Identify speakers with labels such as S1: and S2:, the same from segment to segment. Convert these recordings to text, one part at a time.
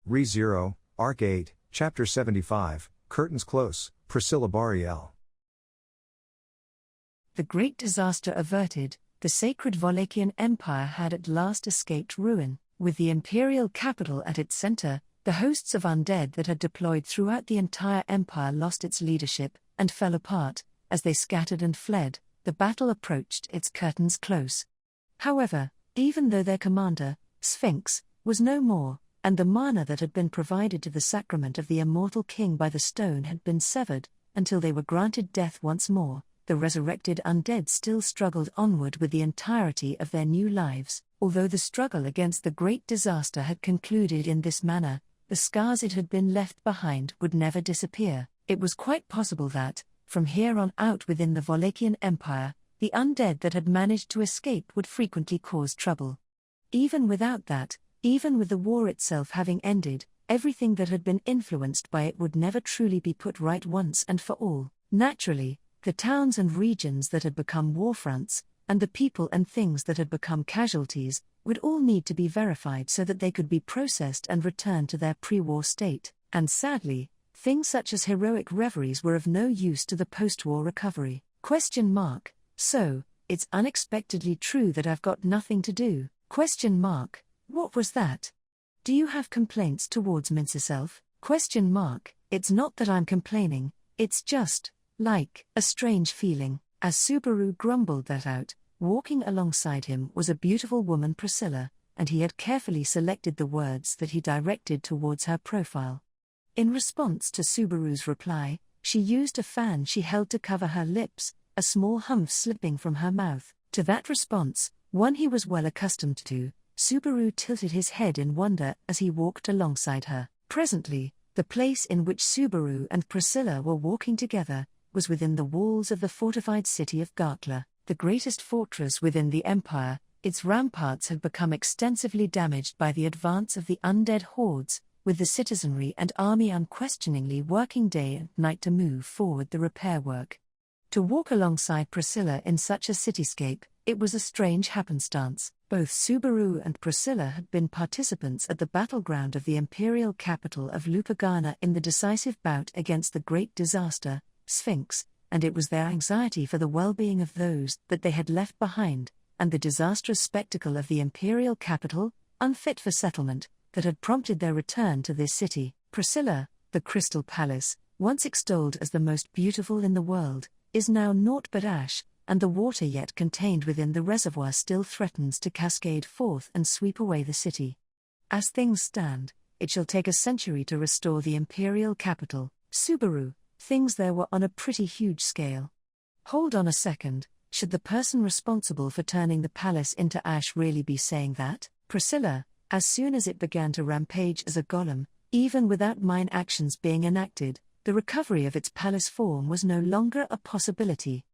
S1: Re-Zero, Arc 8, Chapter 75, Curtains Close, Priscilla Barielle.
S2: The great disaster averted, the sacred Wallachian Empire had at last escaped ruin. With the imperial capital at its center, the hosts of undead that had deployed throughout the entire empire lost its leadership, and fell apart. As they scattered and fled, the battle approached its curtains close. However, even though their commander, Sphinx, was no more, and the mana that had been provided to the sacrament of the immortal king by the stone had been severed, until they were granted death once more, the resurrected undead still struggled onward with the entirety of their new lives. Although the struggle against the great disaster had concluded in this manner, the scars it had been left behind would never disappear. It was quite possible that, from here on out within the Wallachian Empire, the undead that had managed to escape would frequently cause trouble. Even without that, even with the war itself having ended, everything that had been influenced by it would never truly be put right once and for all. Naturally, the towns and regions that had become war fronts, and the people and things that had become casualties, would all need to be verified so that they could be processed and returned to their pre-war state. And sadly, things such as heroic reveries were of no use to the post-war recovery. So, it's unexpectedly true that I've got nothing to do. What was that? Do you have complaints towards Minceself? It's not that I'm complaining, it's just, like, a strange feeling. As Subaru grumbled that out, walking alongside him was a beautiful woman, Priscilla, and he had carefully selected the words that he directed towards her profile. In response to Subaru's reply, she used a fan she held to cover her lips, a small humph slipping from her mouth. To that response, one he was well accustomed to, Subaru tilted his head in wonder as he walked alongside her. Presently, the place in which Subaru and Priscilla were walking together was within the walls of the fortified city of Gartla, the greatest fortress within the empire. Its ramparts had become extensively damaged by the advance of the undead hordes, with the citizenry and army unquestioningly working day and night to move forward the repair work. To walk alongside Priscilla in such a cityscape, it was a strange happenstance. Both Subaru and Priscilla had been participants at the battleground of the imperial capital of Lupagana in the decisive bout against the great disaster, Sphinx, and it was their anxiety for the well-being of those that they had left behind, and the disastrous spectacle of the imperial capital, unfit for settlement, that had prompted their return to this city. Priscilla, the Crystal Palace, once extolled as the most beautiful in the world, is now naught but ash, and the water yet contained within the reservoir still threatens to cascade forth and sweep away the city. As things stand, it shall take a century to restore the imperial capital. Subaru, things there were on a pretty huge scale. Hold on a second, should the person responsible for turning the palace into ash really be saying that? Priscilla, as soon as it began to rampage as a golem, even without mine actions being enacted, the recovery of its palace form was no longer a possibility.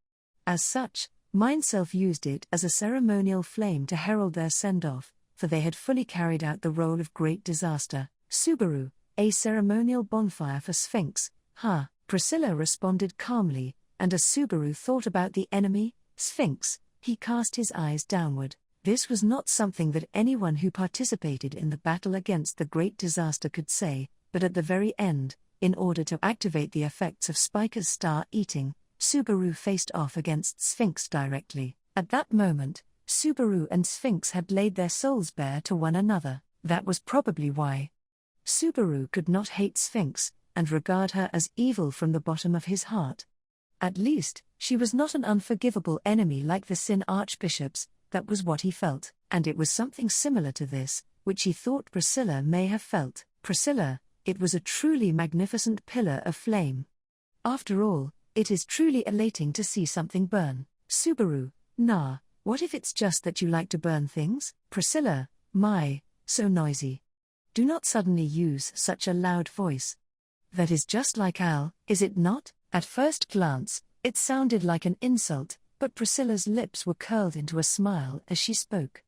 S2: As such, mine self used it as a ceremonial flame to herald their send-off, for they had fully carried out the role of great disaster. Subaru, a ceremonial bonfire for Sphinx, Priscilla responded calmly, and as Subaru thought about the enemy, Sphinx, he cast his eyes downward. This was not something that anyone who participated in the battle against the great disaster could say, but at the very end, in order to activate the effects of Spiker's star eating, Subaru faced off against Sphinx directly. At that moment, Subaru and Sphinx had laid their souls bare to one another. That was probably why Subaru could not hate Sphinx, and regard her as evil from the bottom of his heart. At least, she was not an unforgivable enemy like the Sin Archbishops. That was what he felt, and it was something similar to this, which he thought Priscilla may have felt. Priscilla, it was a truly magnificent pillar of flame. After all, it is truly elating to see something burn. Subaru, nah, what if it's just that you like to burn things? Priscilla, my, so noisy. Do not suddenly use such a loud voice. That is just like Al, is it not? At first glance, it sounded like an insult, but Priscilla's lips were curled into a smile as she spoke.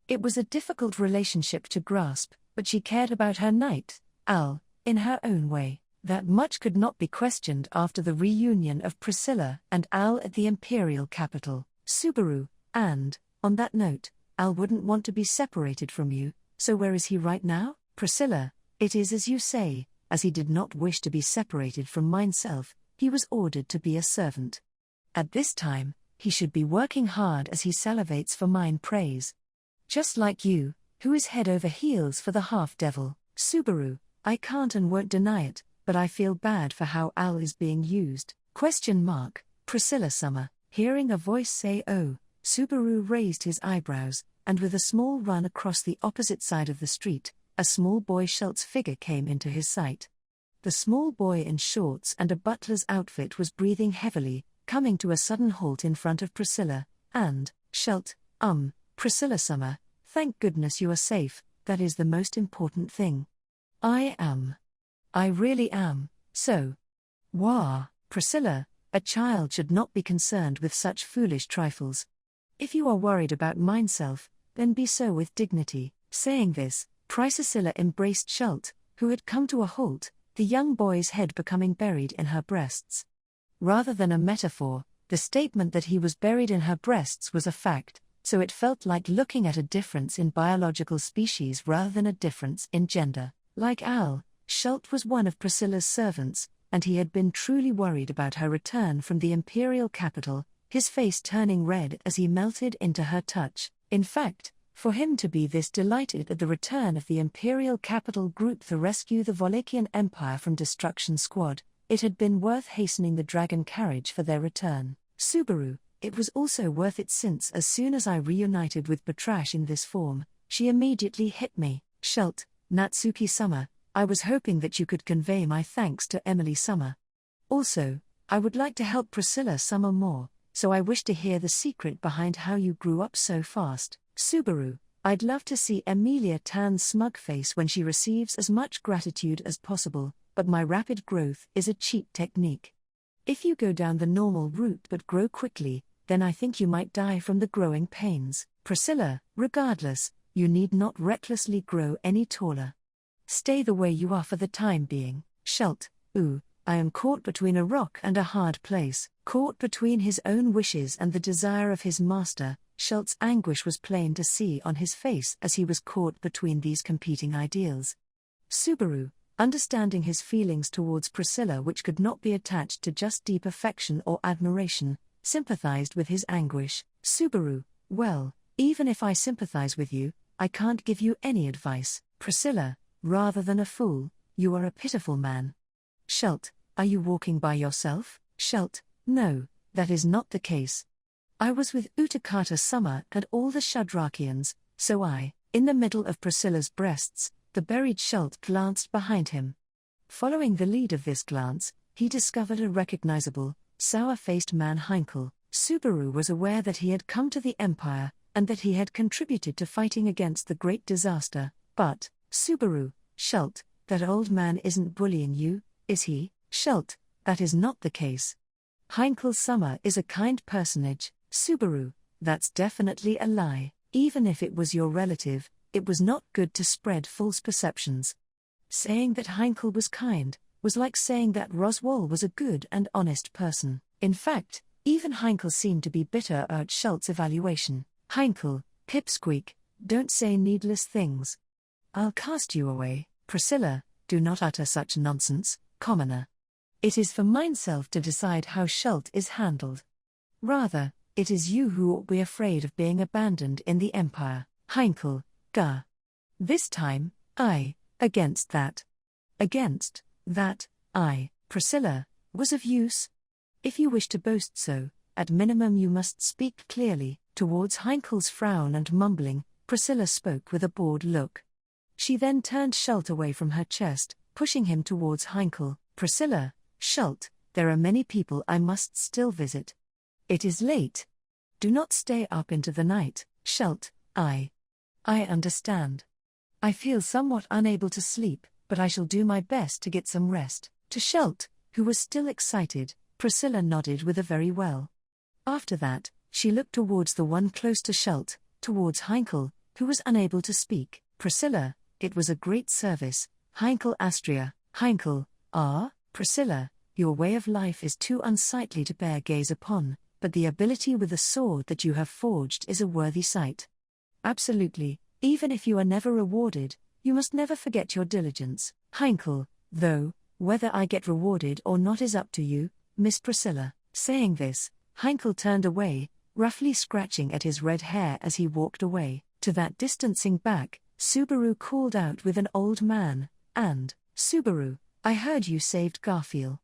S2: It was a difficult relationship to grasp, but she cared about her knight, Al, in her own way. That much could not be questioned after the reunion of Priscilla and Al at the imperial capital. Subaru, and, on that note, Al wouldn't want to be separated from you, so where is he right now? Priscilla, It is as you say, as he did not wish to be separated from mineself, he was ordered to be a servant. At this time, he should be working hard as he salivates for mine praise. Just like you, who is head over heels for the half-devil, Subaru, I can't and won't deny it, but I feel bad for how Al is being used. Priscilla Summer, hearing a voice say oh, Subaru raised his eyebrows, and with a small run across the opposite side of the street, a small boy Schultz figure came into his sight. The small boy in shorts and a butler's outfit was breathing heavily, coming to a sudden halt in front of Priscilla, and, Schultz, Priscilla Summer, thank goodness you are safe, that is the most important thing. I am. I really am, so. Wah, Priscilla, a child should not be concerned with such foolish trifles. If you are worried about mineself, then be so with dignity. Saying this, Priscilla embraced Schultz, who had come to a halt, the young boy's head becoming buried in her breasts. Rather than a metaphor, the statement that he was buried in her breasts was a fact, so it felt like looking at a difference in biological species rather than a difference in gender. Like Al, Schultz was one of Priscilla's servants, and he had been truly worried about her return from the imperial capital, his face turning red as he melted into her touch. In fact, for him to be this delighted at the return of the imperial capital group to rescue the Wallachian Empire from Destruction Squad, it had been worth hastening the dragon carriage for their return. Subaru, it was also worth it since as soon as I reunited with Batrash in this form, she immediately hit me. Schultz, Natsuki Summer, I was hoping that you could convey my thanks to Emily Summer. Also, I would like to help Priscilla Summer more, so I wish to hear the secret behind how you grew up so fast. Subaru, I'd love to see Emilia Tan's smug face when she receives as much gratitude as possible, but my rapid growth is a cheat technique. If you go down the normal route but grow quickly, then I think you might die from the growing pains. Priscilla, regardless, you need not recklessly grow any taller. Stay the way you are for the time being. Schultz, I am caught between a rock and a hard place, caught between his own wishes and the desire of his master. Schultz's anguish was plain to see on his face as he was caught between these competing ideals. Subaru, understanding his feelings towards Priscilla which could not be attached to just deep affection or admiration, sympathized with his anguish. Subaru, well, even if I sympathize with you, I can't give you any advice. Priscilla, rather than a fool, you are a pitiful man. Schultz, are you walking by yourself? Schultz, no, that is not the case. I was with Utakata Summer and all the Shadrakians, so in the middle of Priscilla's breasts, the buried Schultz glanced behind him. Following the lead of this glance, he discovered a recognizable, sour-faced man Heinkel. Subaru was aware that he had come to the Empire, and that he had contributed to fighting against the Great Disaster, but, Subaru, Schultz, that old man isn't bullying you, is he? Schultz, that is not the case. Heinkel Summer is a kind personage. Subaru, that's definitely a lie. Even if it was your relative, it was not good to spread false perceptions. Saying that Heinkel was kind, was like saying that Roswell was a good and honest person. In fact, even Heinkel seemed to be bitter at Schultz's evaluation. Heinkel, pipsqueak, don't say needless things. I'll cast you away. Priscilla, do not utter such nonsense, commoner. It is for mineself to decide how Schultz is handled. Rather, it is you who ought be afraid of being abandoned in the Empire. Heinkel, gah. This time, against that. Against that, Priscilla, was of use. If you wish to boast so, at minimum you must speak clearly. Towards Heinkel's frown and mumbling, Priscilla spoke with a bored look. She then turned Schultz away from her chest, pushing him towards Heinkel. Priscilla, Schultz, there are many people I must still visit. It is late. Do not stay up into the night. Schultz, I understand. I feel somewhat unable to sleep, but I shall do my best to get some rest. To Schultz, who was still excited, Priscilla nodded with a very well. After that, she looked towards the one close to Schultz, towards Heinkel, who was unable to speak. Priscilla, it was a great service. Heinkel Astria. Heinkel, Priscilla, your way of life is too unsightly to bear gaze upon, but the ability with the sword that you have forged is a worthy sight. Absolutely, even if you are never rewarded, You must never forget your diligence, Heinkel, though, whether I get rewarded or not is up to you, Miss Priscilla. Saying this, Heinkel turned away, roughly scratching at his red hair as he walked away. To that distancing back, Subaru called out with an old man, and, Subaru, I heard you saved Garfield.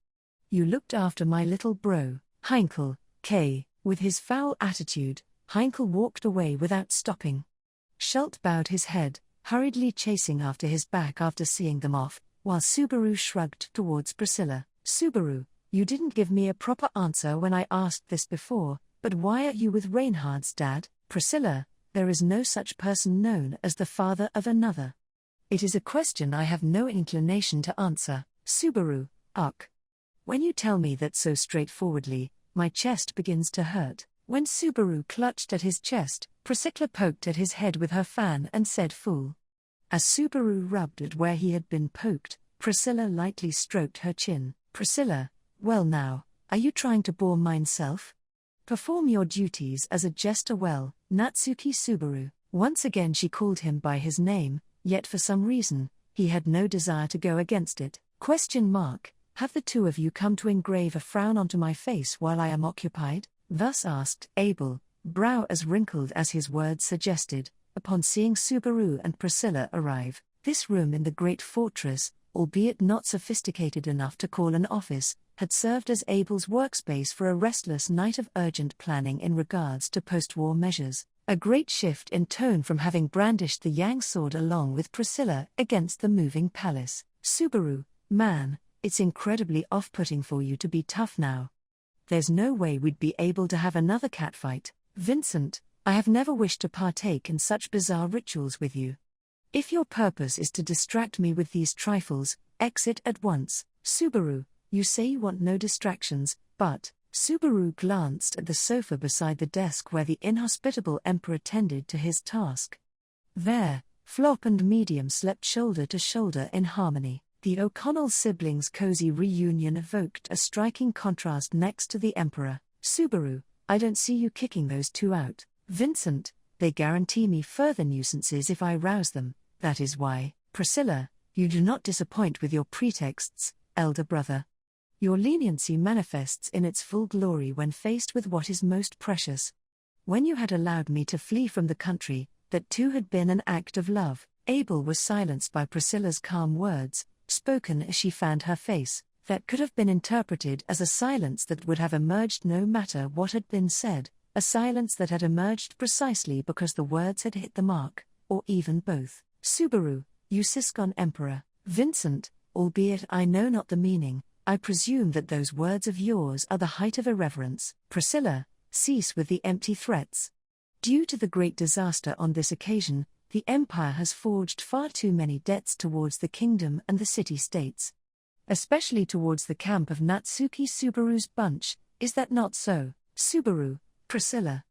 S2: You looked after my little bro, Heinkel, K. With his foul attitude, Heinkel walked away without stopping. Schult bowed his head, hurriedly chasing after his back after seeing them off, while Subaru shrugged towards Priscilla. Subaru, you didn't give me a proper answer when I asked this before, but why are you with Reinhard's dad? Priscilla, there is no such person known as the father of another. It is a question I have no inclination to answer. Subaru, ugh. When you tell me that so straightforwardly, my chest begins to hurt. When Subaru clutched at his chest, Priscilla poked at his head with her fan and said fool. As Subaru rubbed at where he had been poked, Priscilla lightly stroked her chin. Priscilla, well now, are you trying to bore mineself? Perform your duties as a jester well, Natsuki Subaru. Once again she called him by his name, yet for some reason, he had no desire to go against it. Have the two of you come to engrave a frown onto my face while I am occupied? Thus asked Abel, brow as wrinkled as his words suggested, upon seeing Subaru and Priscilla arrive. This room in the great fortress, albeit not sophisticated enough to call an office, had served as Abel's workspace for a restless night of urgent planning in regards to post-war measures. A great shift in tone from having brandished the Yang sword along with Priscilla against the moving palace. Subaru, man, it's incredibly off-putting for you to be tough now. There's no way we'd be able to have another catfight. Vincent, I have never wished to partake in such bizarre rituals with you. If your purpose is to distract me with these trifles, exit at once. Subaru, you say you want no distractions, but... Subaru glanced at the sofa beside the desk where the inhospitable emperor tended to his task. There, Flop and Medium slept shoulder to shoulder in harmony. The O'Connell siblings' cozy reunion evoked a striking contrast next to the emperor. Subaru, I don't see you kicking those two out. Vincent, they guarantee me further nuisances if I rouse them, that is why. Priscilla, you do not disappoint with your pretexts, elder brother. Your leniency manifests in its full glory when faced with what is most precious. When you had allowed me to flee from the country, that too had been an act of love. Abel was silenced by Priscilla's calm words, spoken as she fanned her face, that could have been interpreted as a silence that would have emerged no matter what had been said, a silence that had emerged precisely because the words had hit the mark, or even both. Subaru, you Siscon Emperor. Vincent, albeit I know not the meaning, I presume that those words of yours are the height of irreverence. Priscilla, cease with the empty threats. Due to the great disaster on this occasion, the Empire has forged far too many debts towards the kingdom and the city-states. Especially towards the camp of Natsuki Subaru's bunch, is that not so? Subaru, Priscilla.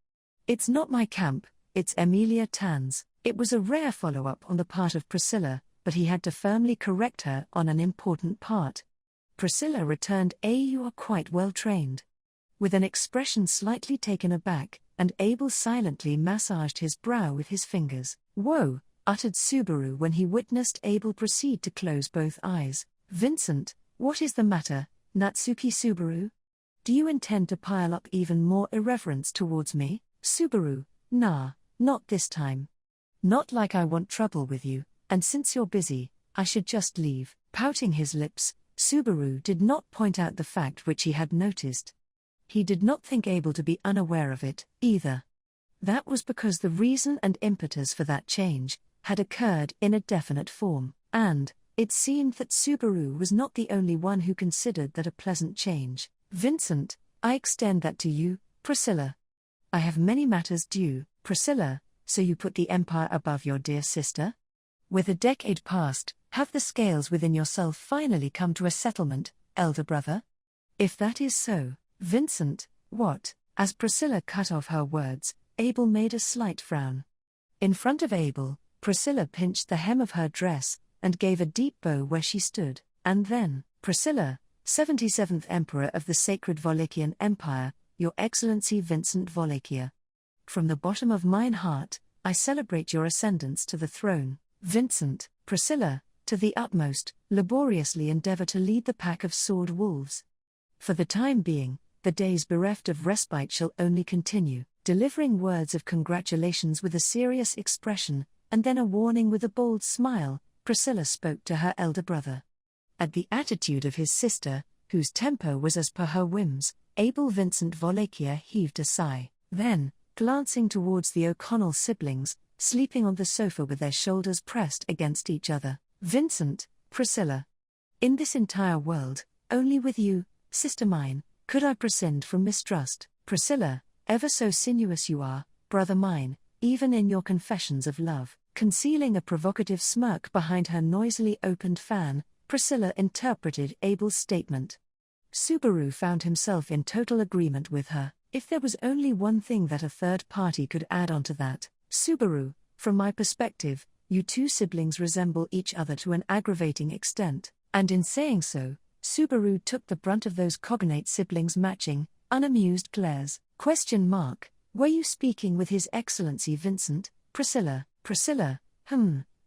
S2: It's not my camp, it's Emilia Tan's. It was a rare follow-up on the part of Priscilla, but he had to firmly correct her on an important part. Priscilla returned, you are quite well trained. With an expression slightly taken aback, and Abel silently massaged his brow with his fingers. Whoa, uttered Subaru when he witnessed Abel proceed to close both eyes. Vincent, what is the matter, Natsuki Subaru? Do you intend to pile up even more irreverence towards me? Subaru, nah, not this time. Not like I want trouble with you, and since you're busy, I should just leave. Pouting his lips, Subaru did not point out the fact which he had noticed. He did not think Abel to be unaware of it, either. That was because the reason and impetus for that change had occurred in a definite form, and it seemed that Subaru was not the only one who considered that a pleasant change. Vincent, I extend that to you, Priscilla. I have many matters due, Priscilla, so you put the Empire above your dear sister? With a decade past, have the scales within yourself finally come to a settlement, elder brother? If that is so, Vincent, what? As Priscilla cut off her words, Abel made a slight frown. In front of Abel, Priscilla pinched the hem of her dress, and gave a deep bow where she stood, and then, Priscilla, 77th Emperor of the Sacred Wallachian Empire, Your Excellency Vincent Wallachia. From the bottom of mine heart, I celebrate your ascendance to the throne. Vincent, Priscilla, to the utmost, laboriously endeavor to lead the pack of sword wolves. For the time being, the days bereft of respite shall only continue, delivering words of congratulations with a serious expression, and then a warning with a bold smile. Priscilla spoke to her elder brother. At the attitude of his sister, whose temper was as per her whims, Abel Vincent Wallachia heaved a sigh. Then, glancing towards the O'Connell siblings, sleeping on the sofa with their shoulders pressed against each other, Vincent, Priscilla. In this entire world, only with you, sister mine, could I prescind from mistrust. Priscilla, ever so sinuous you are, brother mine, even in your confessions of love. Concealing a provocative smirk behind her noisily opened fan, Priscilla interpreted Abel's statement. Subaru found himself in total agreement with her. If there was only one thing that a third party could add on to that, Subaru, from my perspective, you two siblings resemble each other to an aggravating extent, and in saying so, Subaru took the brunt of those cognate siblings' matching, unamused glares. Were you speaking with His Excellency Vincent? Priscilla,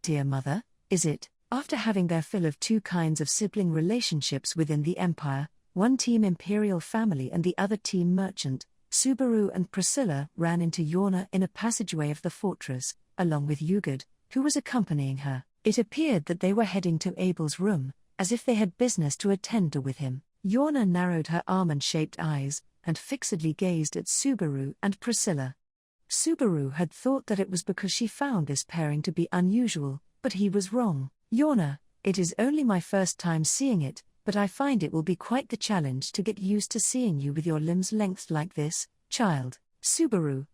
S2: dear mother, is it? After having their fill of two kinds of sibling relationships within the empire, one team imperial family and the other team merchant, Subaru and Priscilla ran into Yorna in a passageway of the fortress, along with Ugod, who was accompanying her. It appeared that they were heading to Abel's room, as if they had business to attend to with him. Yorna narrowed her almond-shaped eyes, and fixedly gazed at Subaru and Priscilla. Subaru had thought that it was because she found this pairing to be unusual, but he was wrong. Yorna, it is only my first time seeing it, but I find it will be quite the challenge to get used to seeing you with your limbs lengthed like this, child. Subaru,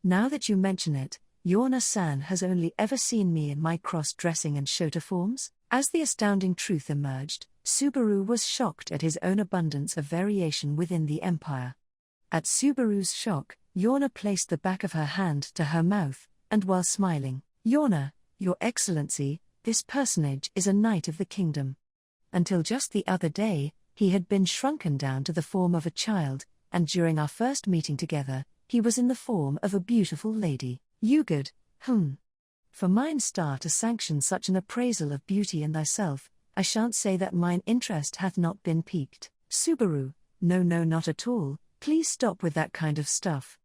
S2: now that you mention it, Yorna-san has only ever seen me in my cross-dressing and shota forms? As the astounding truth emerged, Subaru was shocked at his own abundance of variation within the empire. At Subaru's shock, Yorna placed the back of her hand to her mouth, and while smiling, Yorna, Your Excellency, this personage is a knight of the kingdom. Until just the other day, he had been shrunken down to the form of a child, and during our first meeting together, he was in the form of a beautiful lady. Ugod, For mine star to sanction such an appraisal of beauty in thyself, I shan't say that mine interest hath not been piqued. Subaru, no, not at all, please stop with that kind of stuff.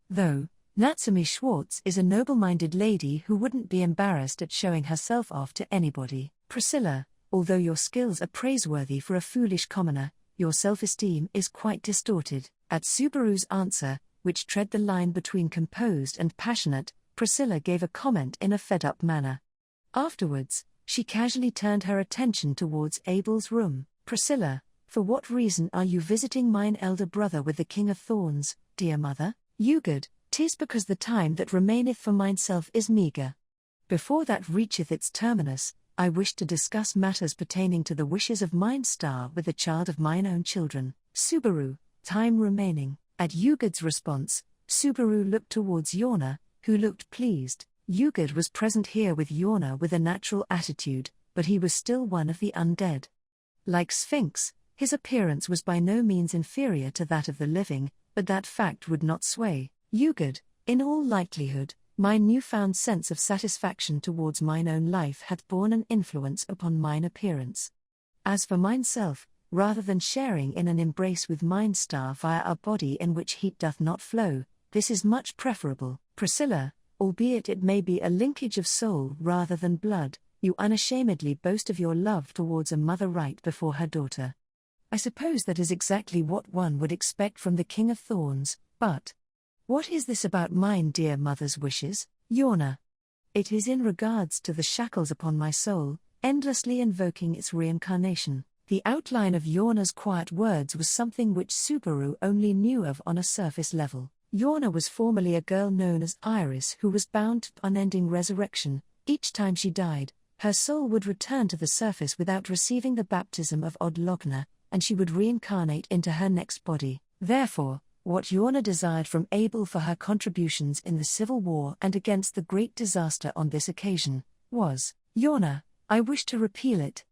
S2: Though, Natsumi Schwartz is a noble-minded lady who wouldn't be embarrassed at showing herself off to anybody. Priscilla, although your skills are praiseworthy for a foolish commoner, your self-esteem is quite distorted. At Subaru's answer, which tread the line between composed and passionate, Priscilla gave a comment in a fed-up manner. Afterwards, she casually turned her attention towards Abel's room. Priscilla, for what reason are you visiting mine elder brother with the King of Thorns, dear mother? Ugod, 'tis because the time that remaineth for myself is meagre. Before that reacheth its terminus, I wish to discuss matters pertaining to the wishes of mine star with the child of mine own children. Subaru, time remaining. At Ugod's response, Subaru looked towards Yorna, who looked pleased. Ugod was present here with Yorna with a natural attitude, but he was still one of the undead. Like Sphinx, his appearance was by no means inferior to that of the living, but that fact would not sway Ugod. In all likelihood, my newfound sense of satisfaction towards mine own life hath borne an influence upon mine appearance. As for myself, rather than sharing in an embrace with mine star via a body in which heat doth not flow, this is much preferable. Priscilla, albeit it may be a linkage of soul rather than blood, you unashamedly boast of your love towards a mother right before her daughter. I suppose that is exactly what one would expect from the King of Thorns, but what is this about mine dear mother's wishes, Yorna? It is in regards to the shackles upon my soul, endlessly invoking its reincarnation. The outline of Yorna's quiet words was something which Subaru only knew of on a surface level. Yorna was formerly a girl known as Iris who was bound to unending resurrection. Each time she died, her soul would return to the surface without receiving the baptism of Odlogna, and she would reincarnate into her next body. Therefore, what Yorna desired from Abel for her contributions in the civil war and against the great disaster on this occasion, was, Yorna, I wish to repeal it.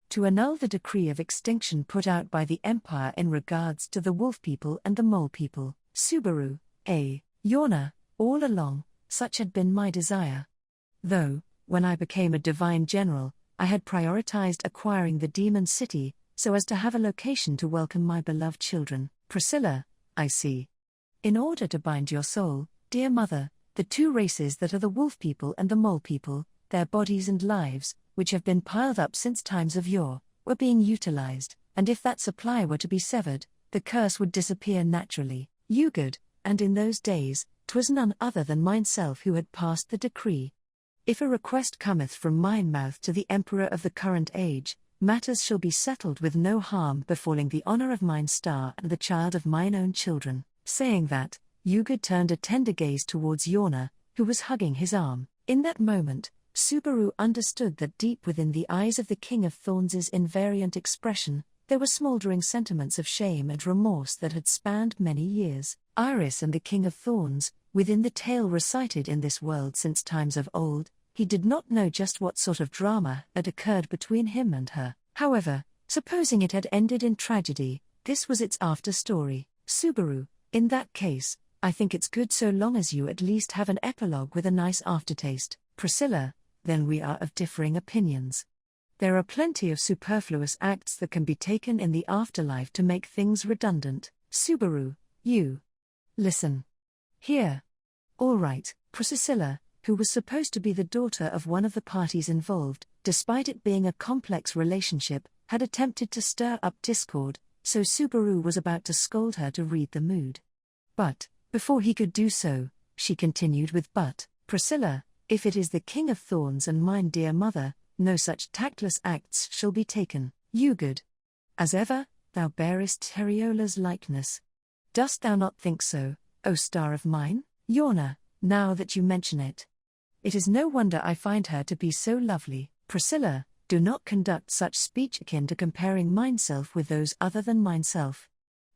S2: To annul the decree of extinction put out by the Empire in regards to the wolf people and the mole people. Subaru, Yorna, all along, such had been my desire. Though, When I became a divine general, I had prioritized acquiring the demon city, so as to have a location to welcome my beloved children. Priscilla, I see. In order to bind your soul, dear mother, the two races that are the wolf people and the mole people, their bodies and lives, which have been piled up since times of yore, were being utilized, and if that supply were to be severed, the curse would disappear naturally. Good, and in those days, 'twas none other than mineself who had passed the decree. If a request cometh from mine mouth to the emperor of the current age, matters shall be settled with no harm befalling the honor of mine star and the child of mine own children. Saying that, Good turned a tender gaze towards Yorna, who was hugging his arm. In that moment, Subaru understood that deep within the eyes of the King of Thorns' invariant expression, there were smoldering sentiments of shame and remorse that had spanned many years. Iris and the King of Thorns, within the tale recited in this world since times of old, he did not know just what sort of drama had occurred between him and her. However, supposing it had ended in tragedy, this was its after-story. Subaru, in that case, I think it's good so long as you at least have an epilogue with a nice aftertaste. Priscilla, then we are of differing opinions. There are plenty of superfluous acts that can be taken in the afterlife to make things redundant. Subaru, you. Listen. Here. All right. Priscilla, who was supposed to be the daughter of one of the parties involved, despite it being a complex relationship, had attempted to stir up discord, so Subaru was about to scold her to read the mood. But, before he could do so, she continued with Priscilla, if it is the King of Thorns and mine dear mother, no such tactless acts shall be taken. Good. As ever, thou bearest Teriola's likeness. Dost thou not think so, O star of mine? Yorna, now that you mention it. It is no wonder I find her to be so lovely. Priscilla, do not conduct such speech akin to comparing mineself with those other than mineself.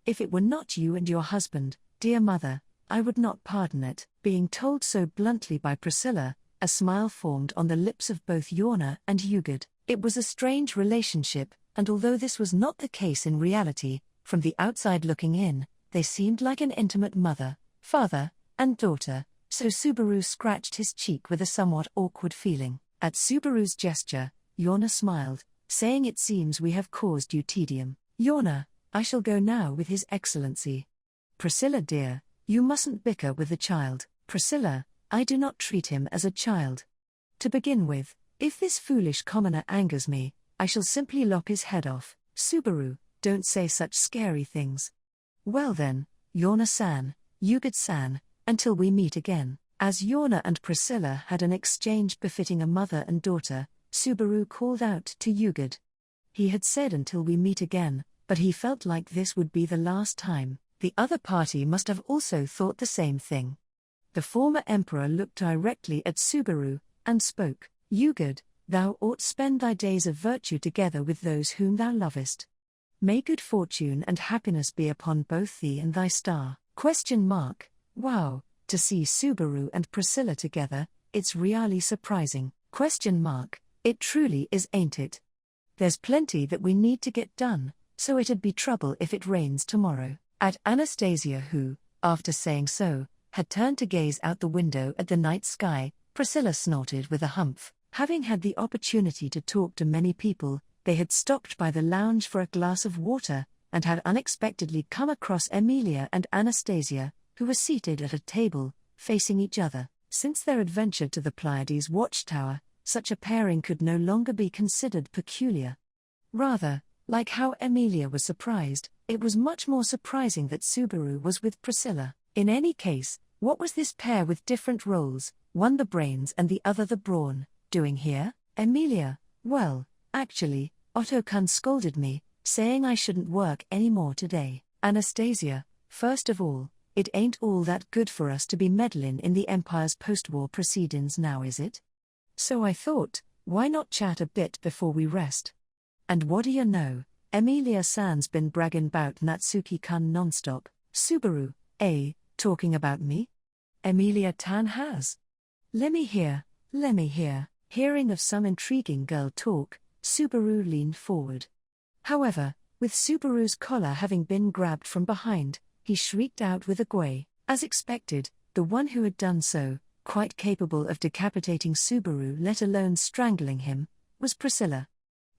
S2: If it were not you and your husband, dear mother, I would not pardon it. Being told so bluntly by Priscilla, a smile formed on the lips of both Yorna and Good. It was a strange relationship, and although this was not the case in reality, from the outside looking in, they seemed like an intimate mother, father, and daughter, so Subaru scratched his cheek with a somewhat awkward feeling. At Subaru's gesture, Yorna smiled, saying, it seems we have caused you tedium. Yorna, I shall go now with His Excellency. Priscilla dear, you mustn't bicker with the child. Priscilla, I do not treat him as a child. To begin with, if this foolish commoner angers me, I shall simply lop his head off. Subaru, don't say such scary things. Well then, Yorna-san, Yuget-san, until we meet again. As Yorna and Priscilla had an exchange befitting a mother and daughter, Subaru called out to Yuget. He had said until we meet again, but he felt like this would be the last time. The other party must have also thought the same thing. The former emperor looked directly at Subaru, and spoke. Yuget, thou ought spend thy days of virtue together with those whom thou lovest. May good fortune and happiness be upon both thee and thy star. Wow, to see Subaru and Priscilla together, it's really surprising. It truly is, ain't it? There's plenty that we need to get done, so it'd be trouble if it rains tomorrow. At Anastasia, who, after saying so, had turned to gaze out the window at the night sky, Priscilla snorted with a humph. Having had the opportunity to talk to many people, they had stopped by the lounge for a glass of water, and had unexpectedly come across Emilia and Anastasia, who were seated at a table, facing each other. Since their adventure to the Pleiades watchtower, such a pairing could no longer be considered peculiar. Rather, like how Emilia was surprised, it was much more surprising that Subaru was with Priscilla. In any case, what was this pair with different roles, one the brains and the other the brawn, doing here? Emilia, well, actually, Otto-kun scolded me, saying I shouldn't work anymore today. Anastasia, first of all, it ain't all that good for us to be meddling in the Empire's post-war proceedings now, is it? So I thought, why not chat a bit before we rest? And what do you know, Emilia-san's been bragging about Natsuki-kun non-stop. Subaru, talking about me? Emilia-tan has. Lemme hear. Hearing of some intriguing girl talk, Subaru leaned forward. However, with Subaru's collar having been grabbed from behind, he shrieked out with a gwei. As expected, the one who had done so, quite capable of decapitating Subaru, let alone strangling him, was Priscilla.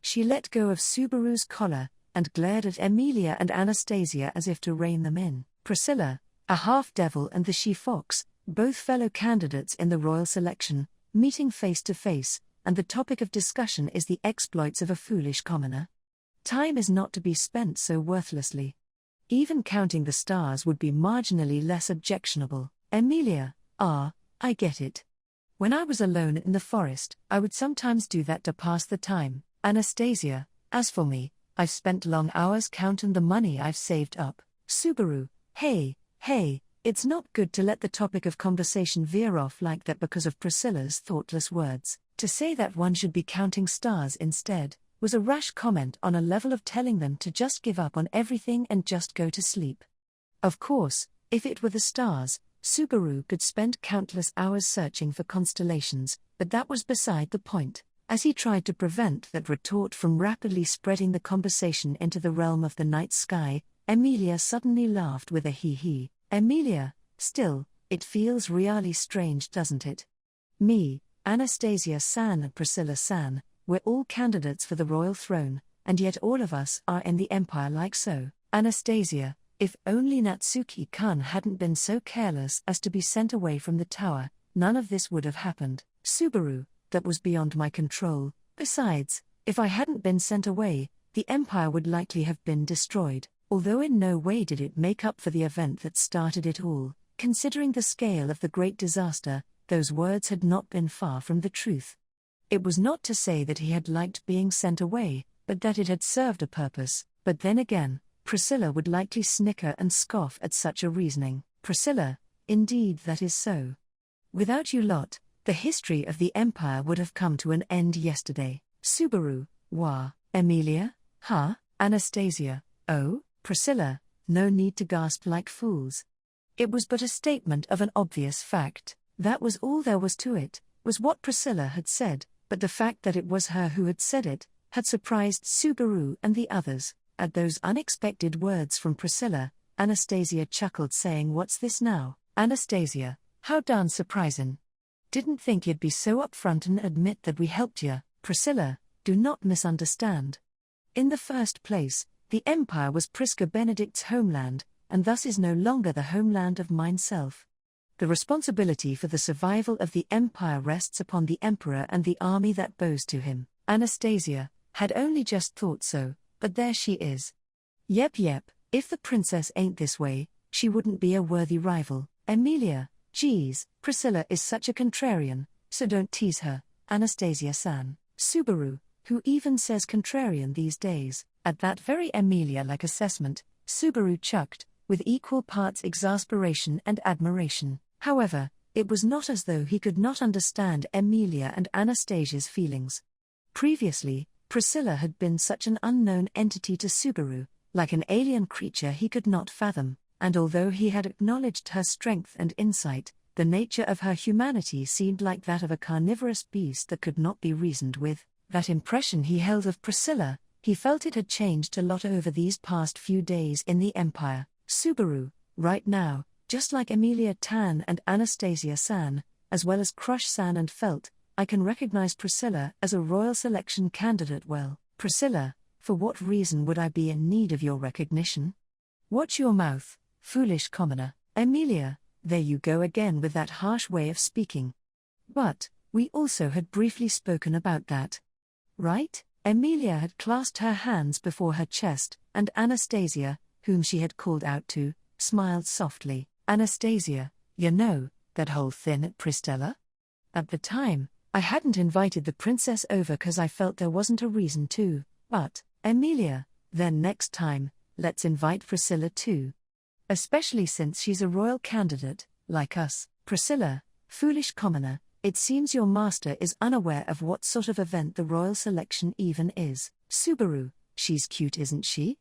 S2: She let go of Subaru's collar and glared at Emilia and Anastasia as if to rein them in. Priscilla, a half-devil, and the she-fox, both fellow candidates in the royal selection, meeting face to face, and the topic of discussion is the exploits of a foolish commoner. Time is not to be spent so worthlessly. Even counting the stars would be marginally less objectionable. Emilia, I get it. When I was alone in the forest, I would sometimes do that to pass the time. Anastasia, as for me, I've spent long hours counting the money I've saved up. Subaru, hey, it's not good to let the topic of conversation veer off like that because of Priscilla's thoughtless words. To say that one should be counting stars instead was a rash comment on a level of telling them to just give up on everything and just go to sleep. Of course, if it were the stars, Subaru could spend countless hours searching for constellations, but that was beside the point. As he tried to prevent that retort from rapidly spreading the conversation into the realm of the night sky, Emilia suddenly laughed with a hee-hee. Emilia, still, it feels really strange, doesn't it? Me, Anastasia-san and Priscilla-san, we're all candidates for the royal throne, and yet all of us are in the empire like so. Anastasia, if only Natsuki-kun hadn't been so careless as to be sent away from the tower, none of this would have happened. Subaru, that was beyond my control. Besides, if I hadn't been sent away, the empire would likely have been destroyed, although in no way did it make up for the event that started it all. Considering the scale of the great disaster, those words had not been far from the truth. It was not to say that he had liked being sent away, but that it had served a purpose. But then again, Priscilla would likely snicker and scoff at such a reasoning. Priscilla, indeed that is so. Without you lot, the history of the empire would have come to an end yesterday. Subaru, wah. Emilia, huh? Anastasia, oh? Priscilla, no need to gasp like fools. It was but a statement of an obvious fact. That was all there was to it, was what Priscilla had said, but the fact that it was her who had said it had surprised Subaru and the others. At those unexpected words from Priscilla, Anastasia chuckled, saying, "What's this now? Anastasia, how darn surprising. Didn't think you'd be so upfront and admit that we helped you." Priscilla, do not misunderstand. In the first place, the empire was Prisca Benedict's homeland, and thus is no longer the homeland of mineself. The responsibility for the survival of the empire rests upon the emperor and the army that bows to him. Anastasia had only just thought so, but there she is. Yep, if the princess ain't this way, she wouldn't be a worthy rival. Emilia, geez, Priscilla is such a contrarian, so don't tease her, Anastasia-san. Subaru, who even says contrarian these days? At that very Emilia-like assessment, Subaru chucked, with equal parts exasperation and admiration. However, it was not as though he could not understand Emilia and Anastasia's feelings. Previously, Priscilla had been such an unknown entity to Subaru, like an alien creature he could not fathom, and although he had acknowledged her strength and insight, the nature of her humanity seemed like that of a carnivorous beast that could not be reasoned with. That impression he held of Priscilla, he felt it had changed a lot over these past few days in the Empire. Subaru, right now, just like Emilia Tan and Anastasia-san, as well as Crush-san and Felt, I can recognize Priscilla as a royal selection candidate well. Priscilla, for what reason would I be in need of your recognition? Watch your mouth, foolish commoner. Emilia, there you go again with that harsh way of speaking. But, we also had briefly spoken about that. Right? Emilia had clasped her hands before her chest, and Anastasia, whom she had called out to, smiled softly. Anastasia, you know, that whole thing at Priscilla? At the time, I hadn't invited the princess over 'cause I felt there wasn't a reason to, but, Emilia, then next time, let's invite Priscilla too. Especially since she's a royal candidate, like us. Priscilla, foolish commoner, it seems your master is unaware of what sort of event the royal selection even is. Subaru, she's cute, isn't she?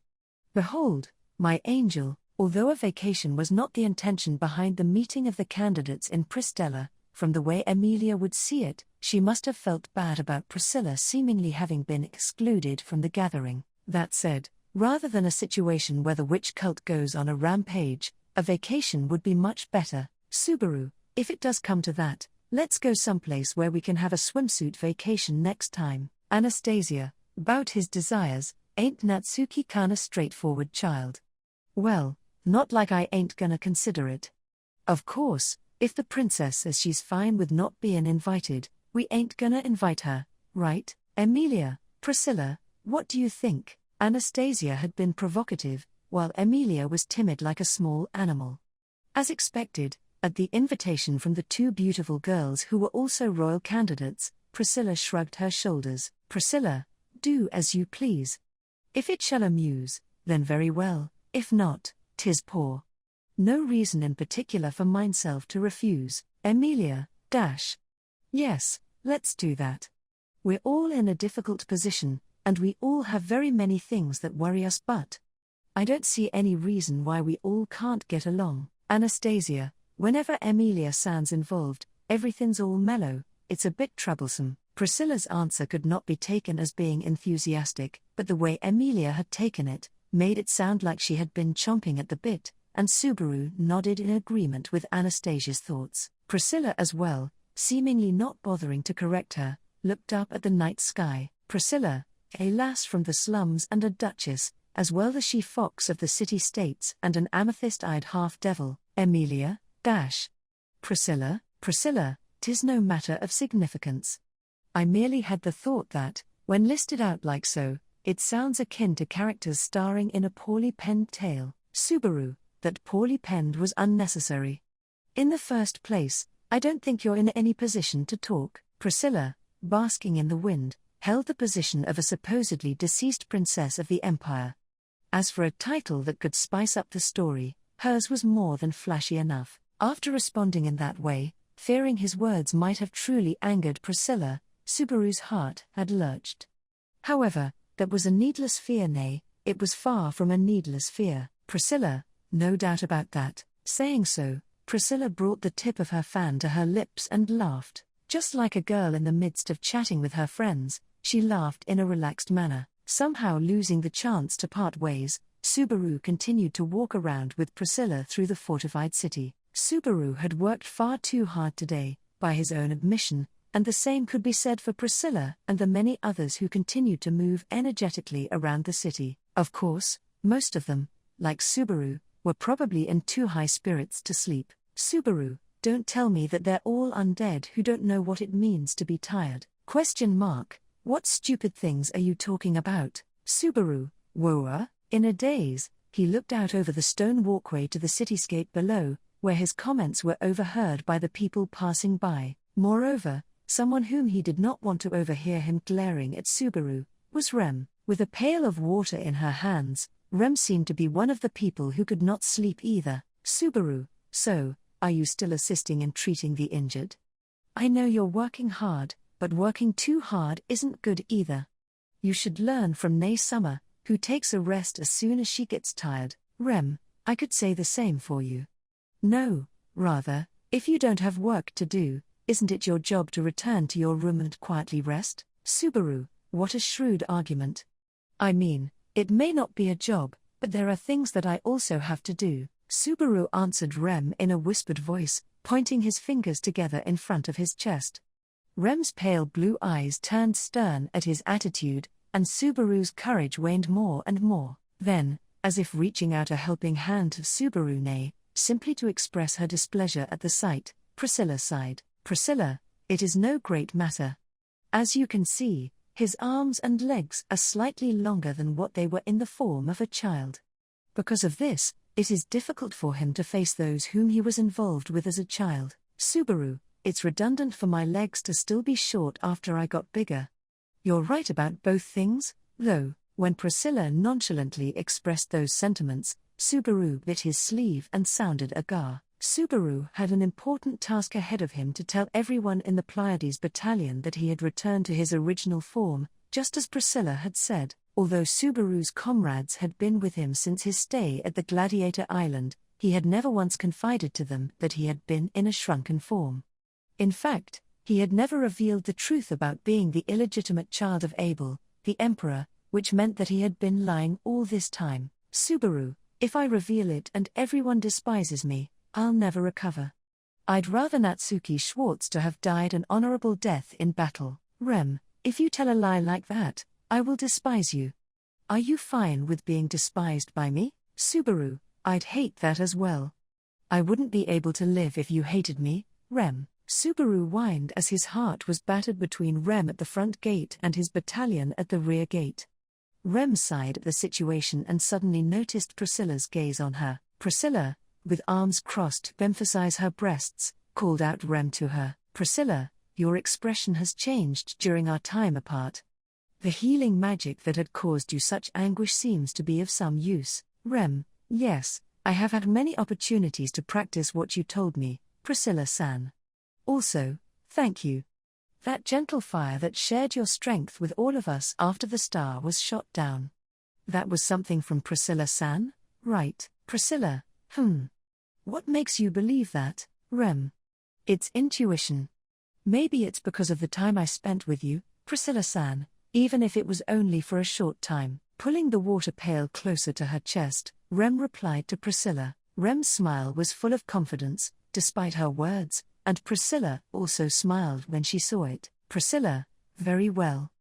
S2: Behold, my angel, although a vacation was not the intention behind the meeting of the candidates in Priscilla, from the way Emilia would see it, she must have felt bad about Priscilla seemingly having been excluded from the gathering. That said, rather than a situation where the witch cult goes on a rampage, a vacation would be much better. Subaru, if it does come to that, Let's go someplace where we can have a swimsuit vacation next time. Anastasia, about his desires, ain't Natsuki kinda straightforward child? Well, not like I ain't gonna consider it. Of course, if the princess says she's fine with not being invited, we ain't gonna invite her, right? Emilia, Priscilla, what do you think? Anastasia had been provocative, while Emilia was timid like a small animal. As expected, at the invitation from the two beautiful girls who were also royal candidates, Priscilla shrugged her shoulders. Priscilla, do as you please. If it shall amuse, then very well, if not, 'tis poor. No reason in particular for myself to refuse. Emilia, Yes, let's do that. We're all in a difficult position, and we all have very many things that worry us, but I don't see any reason why we all can't get along. Anastasia, whenever Emilia sounds involved, everything's all mellow, it's a bit troublesome. Priscilla's answer could not be taken as being enthusiastic, but the way Emilia had taken it made it sound like she had been chomping at the bit, and Subaru nodded in agreement with Anastasia's thoughts. Priscilla as well, seemingly not bothering to correct her, looked up at the night sky. Priscilla, a lass from the slums and a duchess, as well as she fox of the city-states and an amethyst-eyed half-devil. Emilia, Priscilla, 'tis no matter of significance. I merely had the thought that, when listed out like so, it sounds akin to characters starring in a poorly penned tale. Subaru, that poorly penned was unnecessary. In the first place, I don't think you're in any position to talk. Priscilla, basking in the wind, held the position of a supposedly deceased princess of the empire. As for a title that could spice up the story, hers was more than flashy enough. After responding in that way, fearing his words might have truly angered Priscilla, Subaru's heart had lurched. However, that was a needless fear, nay, it was far from a needless fear. Priscilla, no doubt about that. Saying so, Priscilla brought the tip of her fan to her lips and laughed. Just like a girl in the midst of chatting with her friends, she laughed in a relaxed manner. Somehow losing the chance to part ways, Subaru continued to walk around with Priscilla through the fortified city. Subaru had worked far too hard today, by his own admission, and the same could be said for Priscilla and the many others who continued to move energetically around the city. Of course, most of them, like Subaru, were probably in too high spirits to sleep. Subaru, don't tell me that they're all undead who don't know what it means to be tired. ? What stupid things are you talking about? Subaru, whoa, in a daze, he looked out over the stone walkway to the cityscape below, where his comments were overheard by the people passing by. Moreover, someone whom he did not want to overhear him glaring at Subaru was Rem. With a pail of water in her hands, Rem seemed to be one of the people who could not sleep either. Subaru, so, are you still assisting in treating the injured? I know you're working hard, but working too hard isn't good either. You should learn from Nay Summer, who takes a rest as soon as she gets tired. Rem, I could say the same for you. No, rather, if you don't have work to do, isn't it your job to return to your room and quietly rest? Subaru, what a shrewd argument. I mean, it may not be a job, but there are things that I also have to do. Subaru answered Rem in a whispered voice, pointing his fingers together in front of his chest. Rem's pale blue eyes turned stern at his attitude, and Subaru's courage waned more and more. Then, as if reaching out a helping hand to Subaru nay, simply to express her displeasure at the sight, Priscilla sighed. Priscilla, it is no great matter. As you can see, his arms and legs are slightly longer than what they were in the form of a child. Because of this, it is difficult for him to face those whom he was involved with as a child. Subaru, it's redundant for my legs to still be short after I got bigger. You're right about both things, though. When Priscilla nonchalantly expressed those sentiments, Subaru bit his sleeve and sounded agar. Subaru had an important task ahead of him to tell everyone in the Pleiades battalion that he had returned to his original form, just as Priscilla had said. Although Subaru's comrades had been with him since his stay at the Gladiator Island, he had never once confided to them that he had been in a shrunken form. In fact, he had never revealed the truth about being the illegitimate child of Abel, the emperor, which meant that he had been lying all this time. Subaru, if I reveal it and everyone despises me, I'll never recover. I'd rather Natsuki Schwartz to have died an honorable death in battle. Rem, if you tell a lie like that, I will despise you. Are you fine with being despised by me? Subaru, I'd hate that as well. I wouldn't be able to live if you hated me, Rem. Subaru whined as his heart was battered between Rem at the front gate and his battalion at the rear gate. Rem sighed at the situation and suddenly noticed Priscilla's gaze on her. Priscilla, with arms crossed to emphasize her breasts, called out Rem to her. Priscilla, your expression has changed during our time apart. The healing magic that had caused you such anguish seems to be of some use. Rem, yes, I have had many opportunities to practice what you told me, Priscilla-san. Also, thank you. That gentle fire that shared your strength with all of us after the star was shot down. That was something from Priscilla-san, right? Priscilla, What makes you believe that, Rem? It's intuition. Maybe it's because of the time I spent with you, Priscilla-san, even if it was only for a short time. Pulling the water pail closer to her chest, Rem replied to Priscilla. Rem's smile was full of confidence, despite her words, and Priscilla also smiled when she saw it. Priscilla, very well.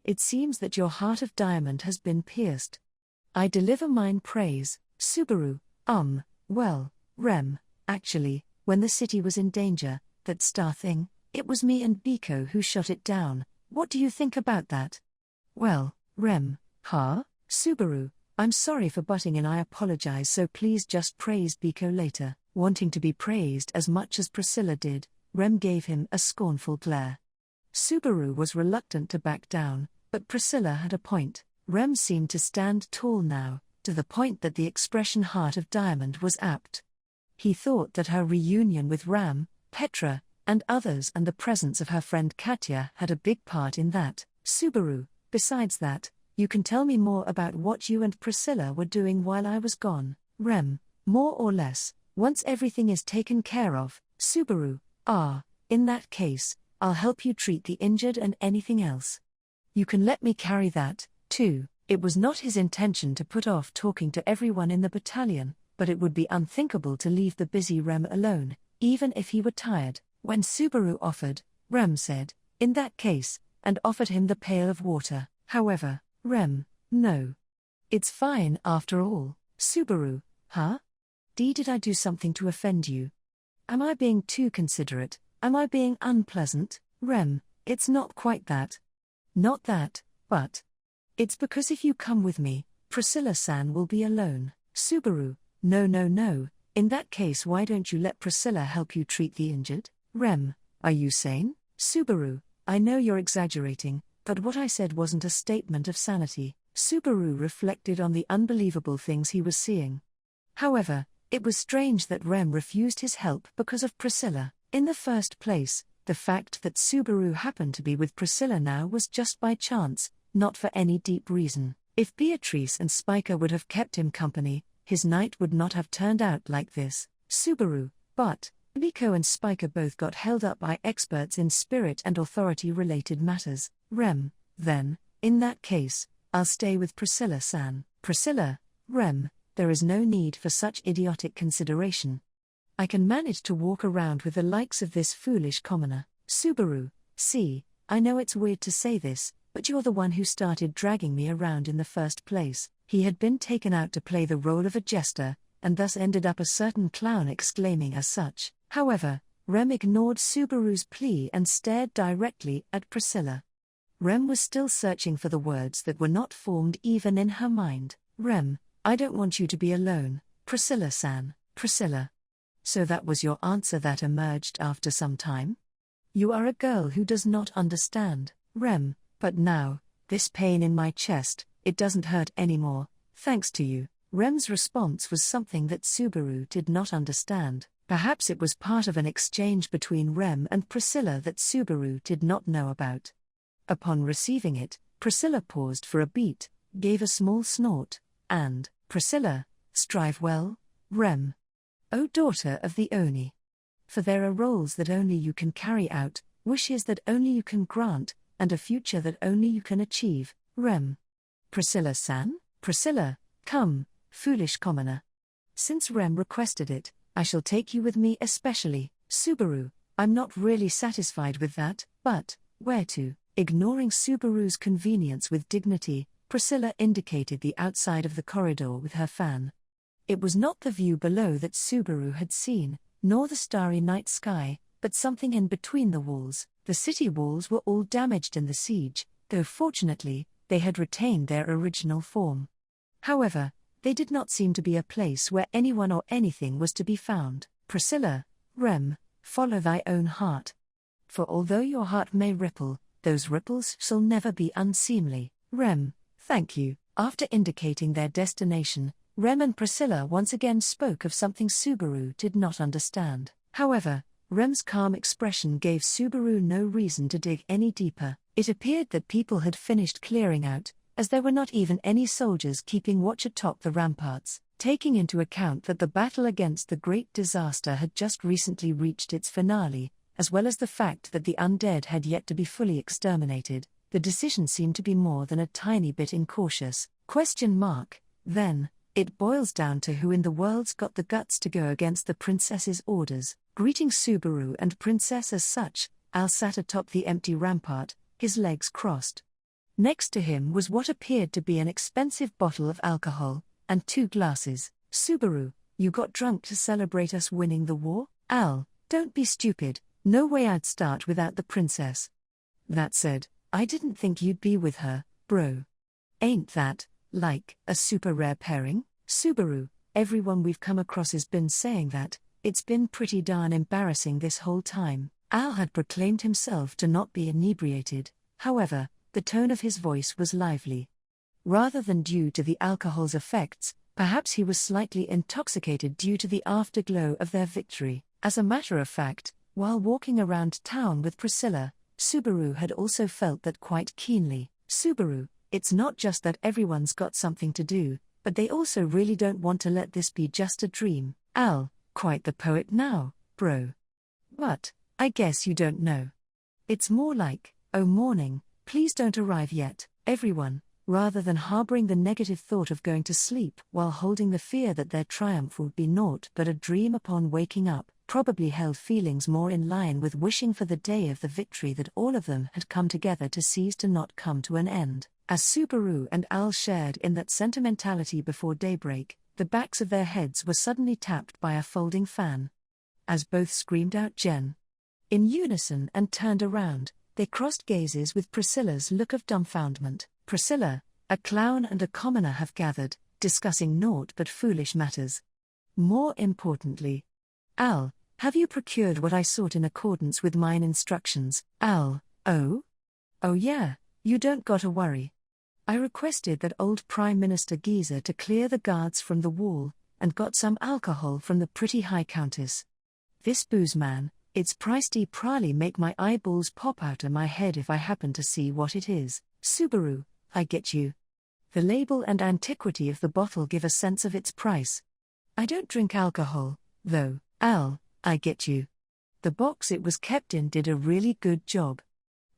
S2: It seems that your heart of diamond has been pierced. I deliver mine praise, Subaru. Well, Rem, actually, when the city was in danger, that star thing, it was me and Biko who shot it down. What do you think about that? Well, Rem, Subaru, I'm sorry for butting in. I apologize, so please just praise Biko later. Wanting to be praised as much as Priscilla did, Rem gave him a scornful glare. Subaru was reluctant to back down, but Priscilla had a point. Rem seemed to stand tall now, to the point that the expression heart of diamond was apt. He thought that her reunion with Ram, Petra, and others and the presence of her friend Katya had a big part in that. Subaru, besides that, you can tell me more about what you and Priscilla were doing while I was gone. Rem, more or less, once everything is taken care of. Subaru, in that case, I'll help you treat the injured and anything else. You can let me carry that, too. It was not his intention to put off talking to everyone in the battalion, but it would be unthinkable to leave the busy Rem alone, even if he were tired. When Subaru offered, Rem said, in that case, and offered him the pail of water. However, Rem, no. It's fine after all. Subaru, Did I do something to offend you? Am I being too considerate? Am I being unpleasant? Rem, it's not quite that. Not that, but it's because if you come with me, Priscilla-san will be alone. Subaru, no. In that case, why don't you let Priscilla help you treat the injured? Rem, are you sane? Subaru, I know you're exaggerating, but what I said wasn't a statement of sanity. Subaru reflected on the unbelievable things he was seeing. However, it was strange that Rem refused his help because of Priscilla. In the first place, the fact that Subaru happened to be with Priscilla now was just by chance, not for any deep reason. If Beatrice and Spiker would have kept him company, his night would not have turned out like this. Subaru, but Biko and Spiker both got held up by experts in spirit and authority-related matters. Rem, then, in that case, I'll stay with Priscilla-san. Priscilla, Rem, there is no need for such idiotic consideration. I can manage to walk around with the likes of this foolish commoner. Subaru, see, I know it's weird to say this, but you're the one who started dragging me around in the first place. He had been taken out to play the role of a jester, and thus ended up a certain clown exclaiming as such. However, Rem ignored Subaru's plea and stared directly at Priscilla. Rem was still searching for the words that were not formed even in her mind. Rem, I don't want you to be alone, Priscilla-san. Priscilla. So that was your answer that emerged after some time? You are a girl who does not understand. Rem, but now, this pain in my chest, it doesn't hurt anymore, thanks to you. Rem's response was something that Subaru did not understand. Perhaps it was part of an exchange between Rem and Priscilla that Subaru did not know about. Upon receiving it, Priscilla paused for a beat, gave a small snort, and, Priscilla, strive well, Rem. O daughter of the Oni. For there are roles that only you can carry out, wishes that only you can grant, and a future that only you can achieve, Rem. Priscilla-san? Priscilla, come, foolish commoner. Since Rem requested it, I shall take you with me especially. Subaru, I'm not really satisfied with that, but, where to? Ignoring Subaru's convenience with dignity, Priscilla indicated the outside of the corridor with her fan. It was not the view below that Subaru had seen, nor the starry night sky, but something in between the walls. The city walls were all damaged in the siege, though fortunately, they had retained their original form. However, they did not seem to be a place where anyone or anything was to be found. Priscilla, Rem, follow thy own heart. For although your heart may ripple, those ripples shall never be unseemly. Rem, thank you. After indicating their destination, Rem and Priscilla once again spoke of something Subaru did not understand. However, Rem's calm expression gave Subaru no reason to dig any deeper. It appeared that people had finished clearing out, as there were not even any soldiers keeping watch atop the ramparts, taking into account that the battle against the Great Disaster had just recently reached its finale, as well as the fact that the undead had yet to be fully exterminated. The decision seemed to be more than a tiny bit incautious. Then, it boils down to who in the world's got the guts to go against the princess's orders. Greeting Subaru and Princess as such, Al sat atop the empty rampart, his legs crossed. Next to him was what appeared to be an expensive bottle of alcohol, and 2 glasses. Subaru, you got drunk to celebrate us winning the war? Al, don't be stupid, no way I'd start without the princess. That said, I didn't think you'd be with her, bro. Ain't that, like, a super rare pairing? Subaru, everyone we've come across has been saying that. It's been pretty darn embarrassing this whole time. Al had proclaimed himself to not be inebriated, however, the tone of his voice was lively. Rather than due to the alcohol's effects, perhaps he was slightly intoxicated due to the afterglow of their victory. As a matter of fact, while walking around town with Priscilla, Subaru had also felt that quite keenly. Subaru, it's not just that everyone's got something to do, but they also really don't want to let this be just a dream. Al, quite the poet now, bro. But, I guess you don't know. It's more like, oh morning, please don't arrive yet, everyone, rather than harboring the negative thought of going to sleep while holding the fear that their triumph would be naught but a dream upon waking up, probably held feelings more in line with wishing for the day of the victory that all of them had come together to seize to not come to an end. As Subaru and Al shared in that sentimentality before daybreak, the backs of their heads were suddenly tapped by a folding fan. As both screamed out Jen in unison and turned around, they crossed gazes with Priscilla's look of dumbfoundment. Priscilla, a clown and a commoner have gathered, discussing naught but foolish matters. More importantly, Al, have you procured what I sought in accordance with mine instructions? Al, oh yeah, you don't gotta worry. I requested that old Prime Minister Geezer to clear the guards from the wall, and got some alcohol from the pretty High Countess. This booze, man, it's pricey, probably make my eyeballs pop out of my head if I happen to see what it is. Subaru, I get you. The label and antiquity of the bottle give a sense of its price. I don't drink alcohol, though. Al, I get you. The box it was kept in did a really good job.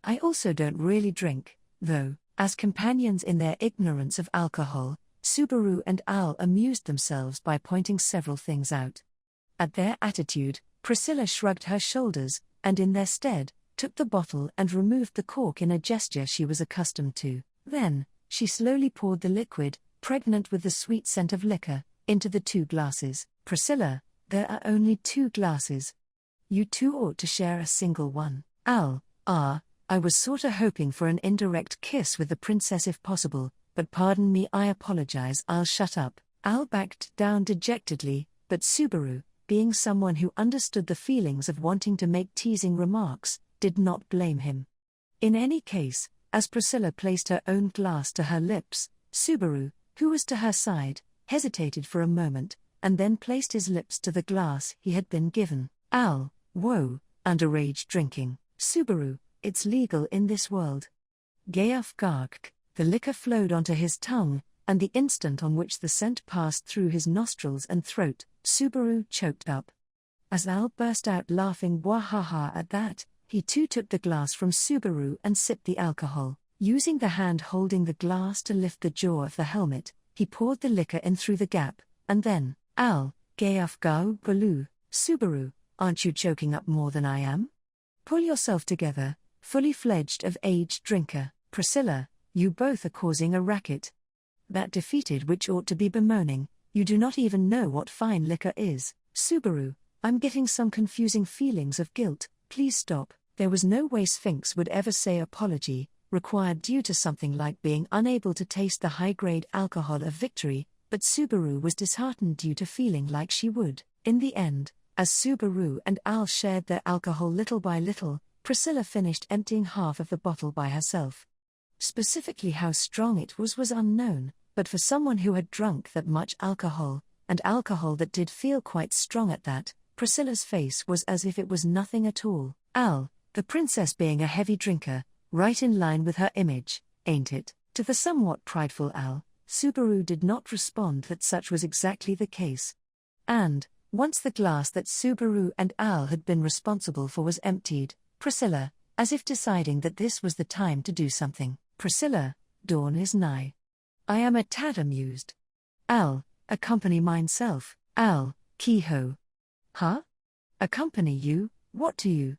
S2: I also don't really drink, though. As companions in their ignorance of alcohol, Subaru and Al amused themselves by pointing several things out. At their attitude, Priscilla shrugged her shoulders, and in their stead, took the bottle and removed the cork in a gesture she was accustomed to. Then, she slowly poured the liquid, pregnant with the sweet scent of liquor, into the 2 glasses. Priscilla, there are only 2 glasses. You two ought to share a single one. Al, I was sorta hoping for an indirect kiss with the princess if possible, but pardon me, I apologize. I'll shut up. Al backed down dejectedly, but Subaru, being someone who understood the feelings of wanting to make teasing remarks, did not blame him. In any case, as Priscilla placed her own glass to her lips, Subaru, who was to her side, hesitated for a moment, and then placed his lips to the glass he had been given. Al, whoa, underage drinking. Subaru, it's legal in this world. Gayaf gark, the liquor flowed onto his tongue, and the instant on which the scent passed through his nostrils and throat, Subaru choked up. As Al burst out laughing wahaha at that, he too took the glass from Subaru and sipped the alcohol. Using the hand holding the glass to lift the jaw of the helmet, he poured the liquor in through the gap, and then, Al, Gayaf gau balu, Subaru, aren't you choking up more than I am? Pull yourself together, fully fledged of age drinker. Priscilla, you both are causing a racket. That defeated witch ought to be bemoaning, you do not even know what fine liquor is. Subaru, I'm getting some confusing feelings of guilt, please stop. There was no way Sphinx would ever say apology, required due to something like being unable to taste the high-grade alcohol of victory, but Subaru was disheartened due to feeling like she would. In the end, as Subaru and Al shared their alcohol little by little, Priscilla finished emptying half of the bottle by herself. Specifically how strong it was unknown, but for someone who had drunk that much alcohol, and alcohol that did feel quite strong at that, Priscilla's face was as if it was nothing at all. Al, the princess being a heavy drinker, right in line with her image, ain't it? To the somewhat prideful Al, Subaru did not respond that such was exactly the case. And, once the glass that Subaru and Al had been responsible for was emptied, Priscilla, as if deciding that this was the time to do something. Priscilla, dawn is nigh. I am a tad amused. Al, accompany mineself. Al, Kehoe. Huh? Accompany you, what to you?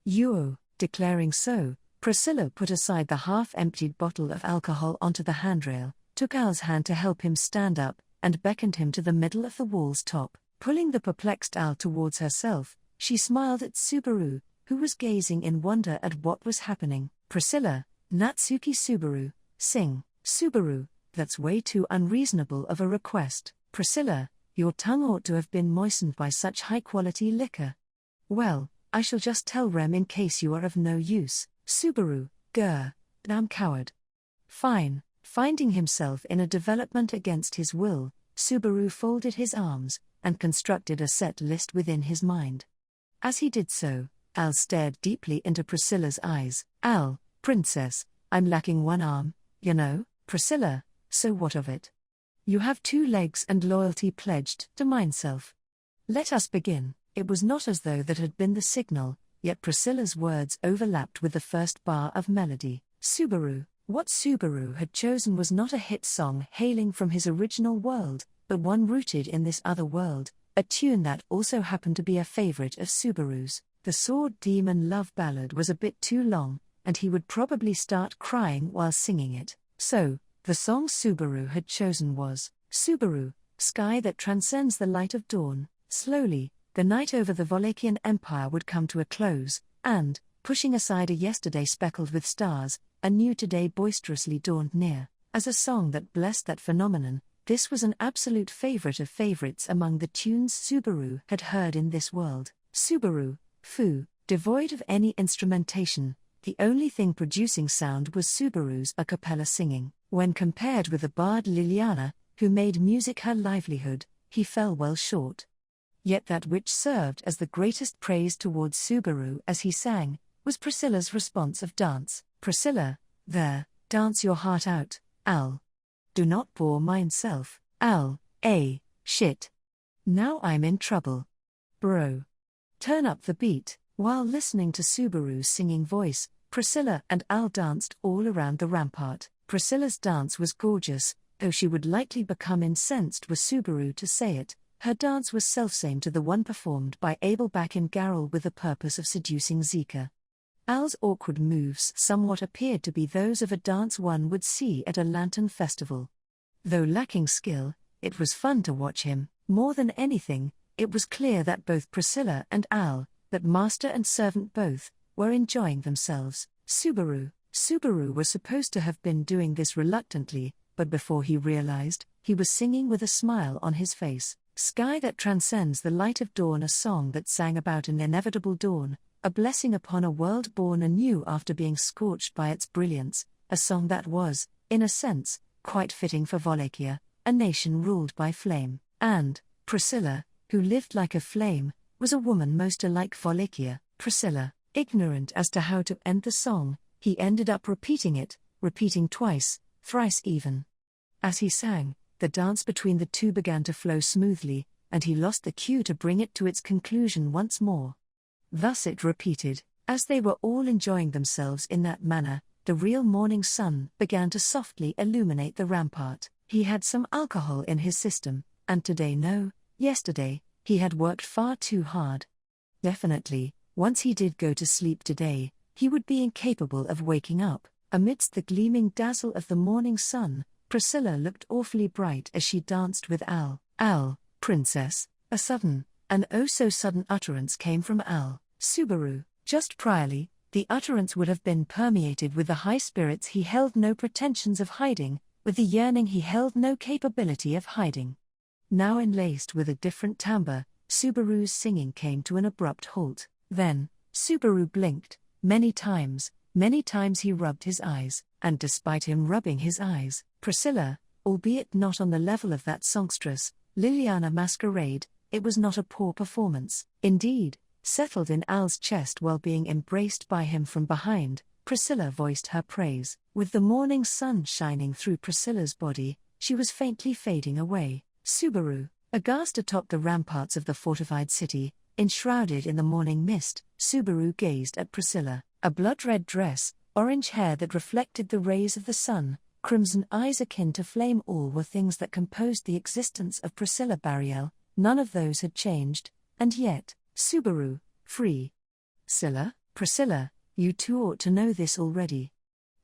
S2: You, declaring so, Priscilla put aside the half-emptied bottle of alcohol onto the handrail, took Al's hand to help him stand up, and beckoned him to the middle of the wall's top. Pulling the perplexed Al towards herself, she smiled at Subaru, who was gazing in wonder at what was happening. Priscilla, Natsuki Subaru, sing. Subaru, that's way too unreasonable of a request. Priscilla, your tongue ought to have been moistened by such high-quality liquor. Well, I shall just tell Rem in case you are of no use. Subaru, damn coward. Fine. Finding himself in a development against his will, Subaru folded his arms, and constructed a set list within his mind. As he did so, Al stared deeply into Priscilla's eyes. Al, princess, I'm lacking one arm, you know. Priscilla, so what of it? You have 2 legs and loyalty pledged to mineself. Let us begin. It was not as though that had been the signal, yet Priscilla's words overlapped with the first bar of melody. Subaru. What Subaru had chosen was not a hit song hailing from his original world, but one rooted in this other world, a tune that also happened to be a favorite of Subaru's. The Sword Demon love ballad was a bit too long, and he would probably start crying while singing it. So, the song Subaru had chosen was Subaru, Sky That Transcends the Light of Dawn. Slowly, the night over the Wallachian Empire would come to a close, and, pushing aside a yesterday speckled with stars, a new today boisterously dawned near. As a song that blessed that phenomenon, this was an absolute favorite of favorites among the tunes Subaru had heard in this world. Subaru, Fu, devoid of any instrumentation, the only thing producing sound was Subaru's a cappella singing. When compared with the bard Liliana, who made music her livelihood, he fell well short. Yet that which served as the greatest praise towards Subaru as he sang, was Priscilla's response of dance. Priscilla, there, dance your heart out, Al. Do not bore mineself, Al, shit. Now I'm in trouble. Bro. Turn up the beat. While listening to Subaru's singing voice, Priscilla and Al danced all around the rampart. Priscilla's dance was gorgeous, though she would likely become incensed were Subaru to say it. Her dance was selfsame to the one performed by Abel back in Garrel with the purpose of seducing Zika. Al's awkward moves somewhat appeared to be those of a dance one would see at a lantern festival. Though lacking skill, it was fun to watch him. More than anything, it was clear that both Priscilla and Al, that master and servant both, were enjoying themselves. Subaru was supposed to have been doing this reluctantly, but before he realized, he was singing with a smile on his face. Sky That Transcends the Light of Dawn, a song that sang about an inevitable dawn, a blessing upon a world born anew after being scorched by its brilliance, a song that was, in a sense, quite fitting for Wallachia, a nation ruled by flame. And, Priscilla, who lived like a flame, was a woman most alike Wallachia. Priscilla, ignorant as to how to end the song, he ended up repeating it, repeating twice, thrice even. As he sang, the dance between the two began to flow smoothly, and he lost the cue to bring it to its conclusion once more. Thus it repeated. As they were all enjoying themselves in that manner, the real morning sun began to softly illuminate the rampart. He had some alcohol in his system, and yesterday, he had worked far too hard. Definitely, once he did go to sleep today, he would be incapable of waking up. Amidst the gleaming dazzle of the morning sun, Priscilla looked awfully bright as she danced with Al. Al, princess. A sudden, an oh-so-sudden utterance came from Al. Subaru. Just priorly, the utterance would have been permeated with the high spirits he held no pretensions of hiding, with the yearning he held no capability of hiding. Now enlaced with a different timbre, Subaru's singing came to an abrupt halt. Then, Subaru blinked, many times he rubbed his eyes, and despite him rubbing his eyes, Priscilla, albeit not on the level of that songstress, Liliana Masquerade, it was not a poor performance. Indeed, settled in Al's chest while being embraced by him from behind, Priscilla voiced her praise. With the morning sun shining through Priscilla's body, she was faintly fading away. Subaru, aghast atop the ramparts of the fortified city, enshrouded in the morning mist, Subaru gazed at Priscilla. A blood-red dress, orange hair that reflected the rays of the sun, crimson eyes akin to flame, all were things that composed the existence of Priscilla Barielle. None of those had changed, and yet, Subaru, free. Priscilla, you too ought to know this already.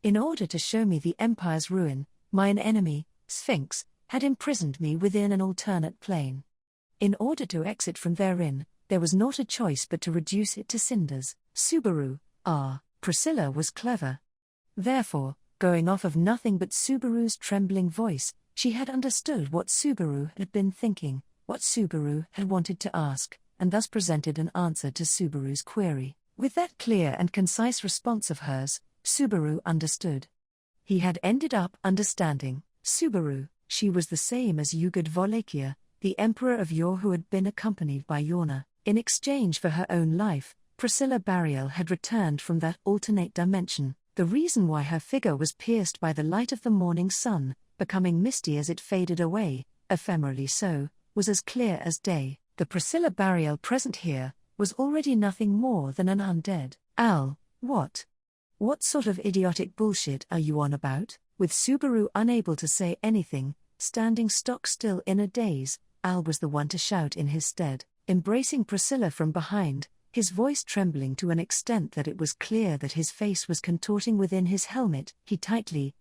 S2: In order to show me the Empire's ruin, mine enemy, Sphinx, had imprisoned me within an alternate plane. In order to exit from therein, there was not a choice but to reduce it to cinders. Subaru, Priscilla was clever. Therefore, going off of nothing but Subaru's trembling voice, she had understood what Subaru had been thinking, what Subaru had wanted to ask, and thus presented an answer to Subaru's query. With that clear and concise response of hers, Subaru understood. He had ended up understanding. Subaru, she was the same as Ugod Volakia, the emperor of Yor, who had been accompanied by Yorna. In exchange for her own life, Priscilla Barielle had returned from that alternate dimension. The reason why her figure was pierced by the light of the morning sun, becoming misty as it faded away, ephemerally so, was as clear as day. The Priscilla Barielle present here was already nothing more than an undead. Al, what? What sort of idiotic bullshit are you on about? With Subaru unable to say anything, standing stock still in a daze, Al was the one to shout in his stead. Embracing Priscilla from behind, his voice trembling to an extent that it was clear that his face was contorting within his helmet, he tightly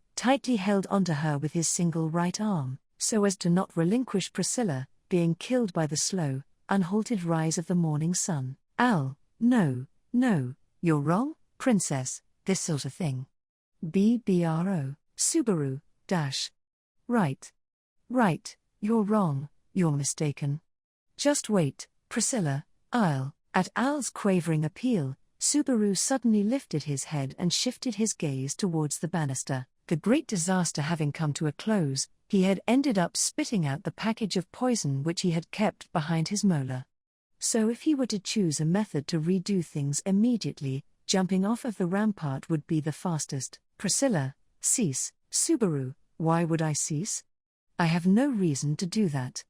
S2: held onto her with his single right arm, so as to not relinquish Priscilla, being killed by the slow, unhalted rise of the morning sun. Al, no, you're wrong, princess, this sort of thing. BBRO, Subaru, dash. Right, you're wrong, you're mistaken. Just wait, Priscilla, At Al's quavering appeal, Subaru suddenly lifted his head and shifted his gaze towards the banister. The great disaster having come to a close, he had ended up spitting out the package of poison which he had kept behind his molar. So if he were to choose a method to redo things immediately, jumping off of the rampart would be the fastest. Priscilla, cease. Subaru, why would I cease? I have no reason to do that.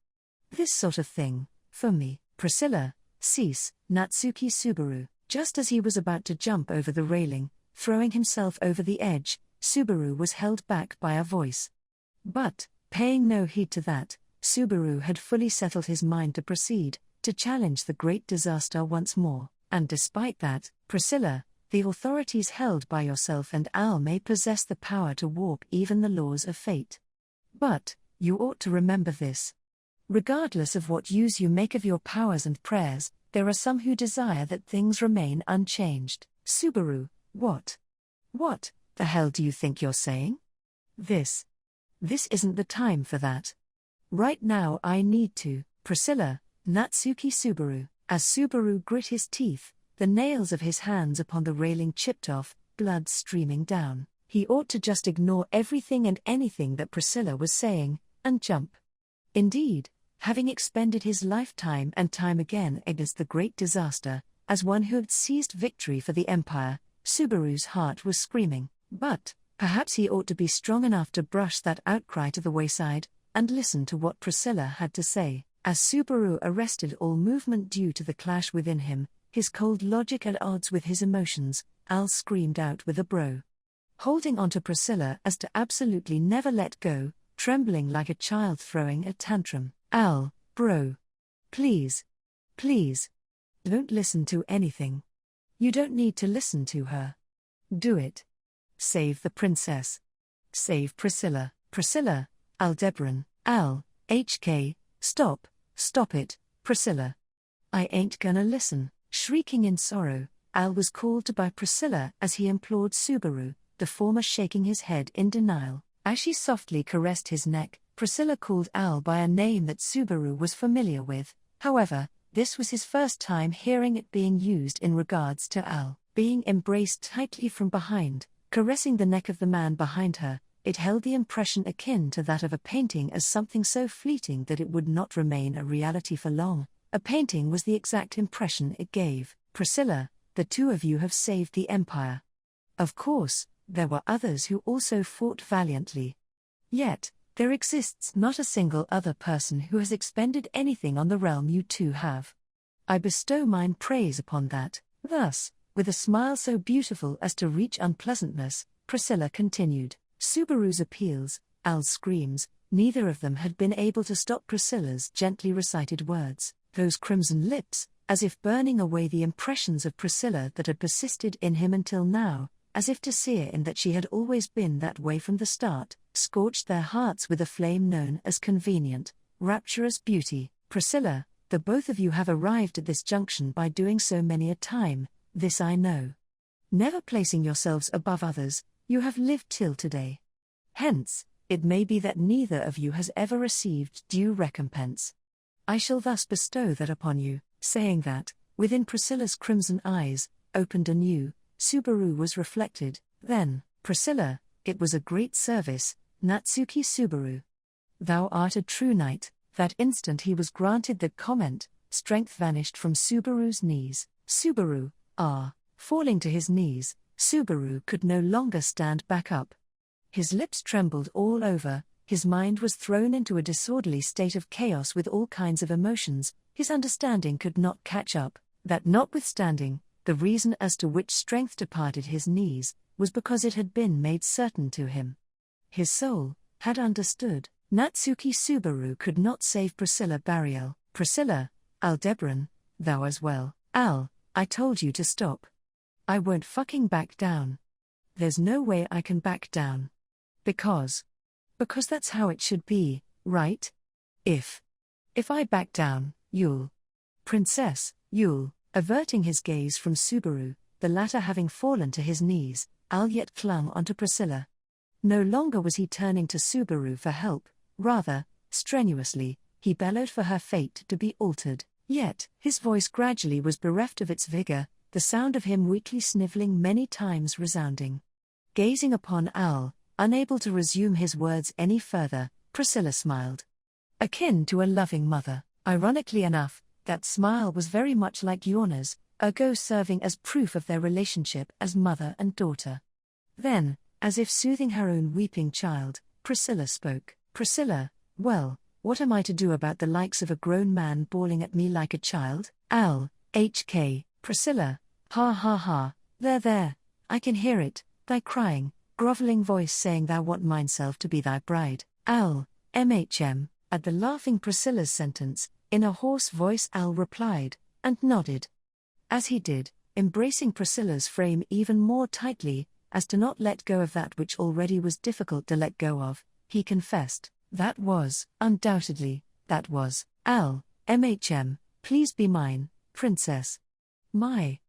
S2: This sort of thing, for me. Priscilla, cease. Natsuki Subaru. Just as he was about to jump over the railing, throwing himself over the edge, Subaru was held back by a voice. But, paying no heed to that, Subaru had fully settled his mind to proceed, to challenge the great disaster once more. And despite that, Priscilla, the authorities held by yourself and Al may possess the power to warp even the laws of fate. But, you ought to remember this. Regardless of what use you make of your powers and prayers, there are some who desire that things remain unchanged. Subaru, what? What the hell do you think you're saying? This isn't the time for that. Right now I need to. Priscilla, Natsuki Subaru. As Subaru grit his teeth, the nails of his hands upon the railing chipped off, blood streaming down. He ought to just ignore everything and anything that Priscilla was saying, and jump. Indeed, having expended his lifetime and time again against the great disaster, as one who had seized victory for the Empire, Subaru's heart was screaming. But, perhaps he ought to be strong enough to brush that outcry to the wayside, and listen to what Priscilla had to say. As Subaru arrested all movement due to the clash within him, his cold logic at odds with his emotions, Al screamed out with a bro. Holding onto Priscilla as to absolutely never let go, trembling like a child throwing a tantrum. Al, bro. Please. Don't listen to anything. You don't need to listen to her. Do it. Save the princess. Save Priscilla. Priscilla, Aldebaran, Al, HK, stop it, Priscilla. I ain't gonna listen. Shrieking in sorrow, Al was called to by Priscilla as he implored Subaru, the former shaking his head in denial. As she softly caressed his neck, Priscilla called Al by a name that Subaru was familiar with. However, this was his first time hearing it being used in regards to Al. Being embraced tightly from behind, caressing the neck of the man behind her, it held the impression akin to that of a painting as something so fleeting that it would not remain a reality for long. A painting was the exact impression it gave. Priscilla, the two of you have saved the empire. Of course, there were others who also fought valiantly. Yet, there exists not a single other person who has expended anything on the realm you two have. I bestow mine praise upon that. Thus, with a smile so beautiful as to reach unpleasantness, Priscilla continued. Subaru's appeals, Al's screams, neither of them had been able to stop Priscilla's gently recited words. Those crimson lips, as if burning away the impressions of Priscilla that had persisted in him until now, as if to sear in that she had always been that way from the start, scorched their hearts with a flame known as convenient, rapturous beauty. Priscilla, the both of you have arrived at this junction by doing so many a time, this I know. Never placing yourselves above others, you have lived till today. Hence, it may be that neither of you has ever received due recompense. I shall thus bestow that upon you. Saying that, within Priscilla's crimson eyes, opened anew, Subaru was reflected. Then, Priscilla, it was a great service, Natsuki Subaru. Thou art a true knight. That instant he was granted that comment, strength vanished from Subaru's knees. Subaru, falling to his knees, Subaru could no longer stand back up. His lips trembled all over, his mind was thrown into a disorderly state of chaos with all kinds of emotions, his understanding could not catch up. That notwithstanding, the reason as to which strength departed his knees, was because it had been made certain to him. His soul had understood. Natsuki Subaru could not save Priscilla Barielle. Priscilla, Aldebaran, thou as well. Al, I told you to stop. I won't fucking back down. There's no way I can back down. Because that's how it should be, right? If I back down, you'll. Princess, you'll. Averting his gaze from Subaru, the latter having fallen to his knees, Al yet clung onto Priscilla. No longer was he turning to Subaru for help, rather, strenuously, he bellowed for her fate to be altered. Yet, his voice gradually was bereft of its vigor, the sound of him weakly sniveling many times resounding. Gazing upon Al, unable to resume his words any further, Priscilla smiled. Akin to a loving mother. Ironically enough, that smile was very much like Yorna's, ergo serving as proof of their relationship as mother and daughter. Then, as if soothing her own weeping child, Priscilla spoke. Priscilla, well, what am I to do about the likes of a grown man bawling at me like a child? Al, HK, Priscilla, ha ha ha, there, I can hear it, thy crying, grovelling voice saying thou want mineself to be thy bride. Al, MHM, at the laughing Priscilla's sentence, in a hoarse voice Al replied, and nodded. As he did, embracing Priscilla's frame even more tightly, as to not let go of that which already was difficult to let go of, he confessed, that was, undoubtedly, that was, Al, MHM, please be mine, princess. My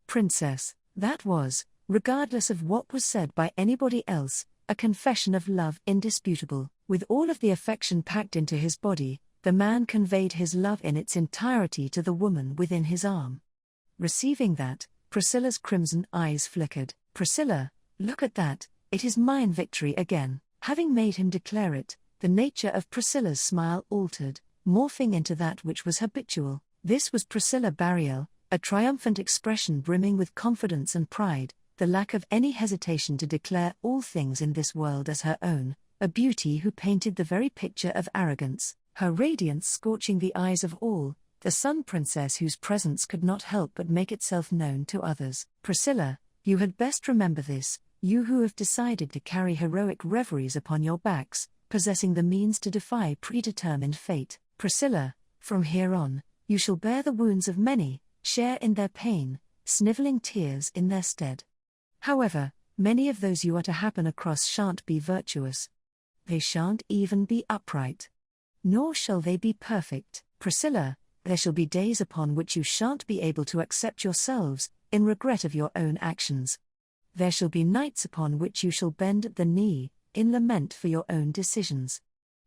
S2: princess, that was, regardless of what was said by anybody else, a confession of love indisputable. With all of the affection packed into his body, the man conveyed his love in its entirety to the woman within his arm. Receiving that, Priscilla's crimson eyes flickered. Priscilla, look at that, it is mine victory again. Having made him declare it, the nature of Priscilla's smile altered, morphing into that which was habitual. This was Priscilla Barielle, a triumphant expression brimming with confidence and pride, the lack of any hesitation to declare all things in this world as her own, a beauty who painted the very picture of arrogance, her radiance scorching the eyes of all, the sun princess whose presence could not help but make itself known to others. Priscilla, you had best remember this, you who have decided to carry heroic reveries upon your backs, possessing the means to defy predetermined fate. Priscilla, from here on, you shall bear the wounds of many, share in their pain, sniveling tears in their stead. However, many of those you are to happen across shan't be virtuous. They shan't even be upright. Nor shall they be perfect. Priscilla, there shall be days upon which you shan't be able to accept yourselves, in regret of your own actions. There shall be nights upon which you shall bend the knee, in lament for your own decisions.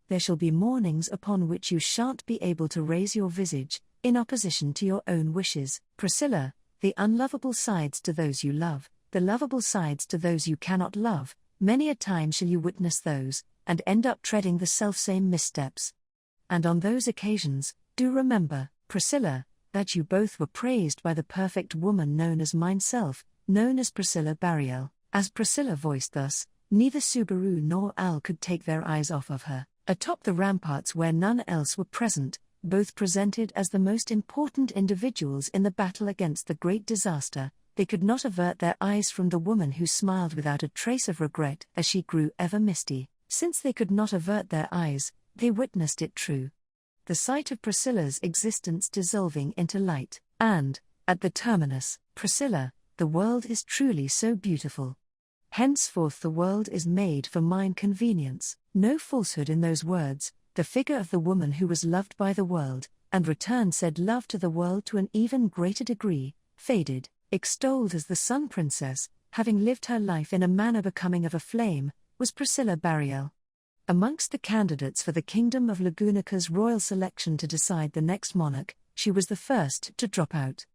S2: There shall be mornings upon which you shan't be able to raise your visage, in opposition to your own wishes. Priscilla, the unlovable sides to those you love, the lovable sides to those you cannot love, many a time shall you witness those, and end up treading the selfsame missteps. And on those occasions, do remember, Priscilla, that you both were praised by the perfect woman known as myself, known as Priscilla Barielle. As Priscilla voiced thus, neither Subaru nor Al could take their eyes off of her. Atop the ramparts where none else were present, both presented as the most important individuals in the battle against the great disaster, they could not avert their eyes from the woman who smiled without a trace of regret as she grew ever misty. Since they could not avert their eyes, they witnessed it true. The sight of Priscilla's existence dissolving into light, and, at the terminus, Priscilla, the world is truly so beautiful. Henceforth the world is made for mine convenience. No falsehood in those words. The figure of the woman who was loved by the world, and returned said love to the world to an even greater degree, faded, extolled as the Sun Princess, having lived her life in a manner becoming of a flame, was Priscilla Barielle. Amongst the candidates for the Kingdom of Lagunica's royal selection to decide the next monarch, she was the first to drop out.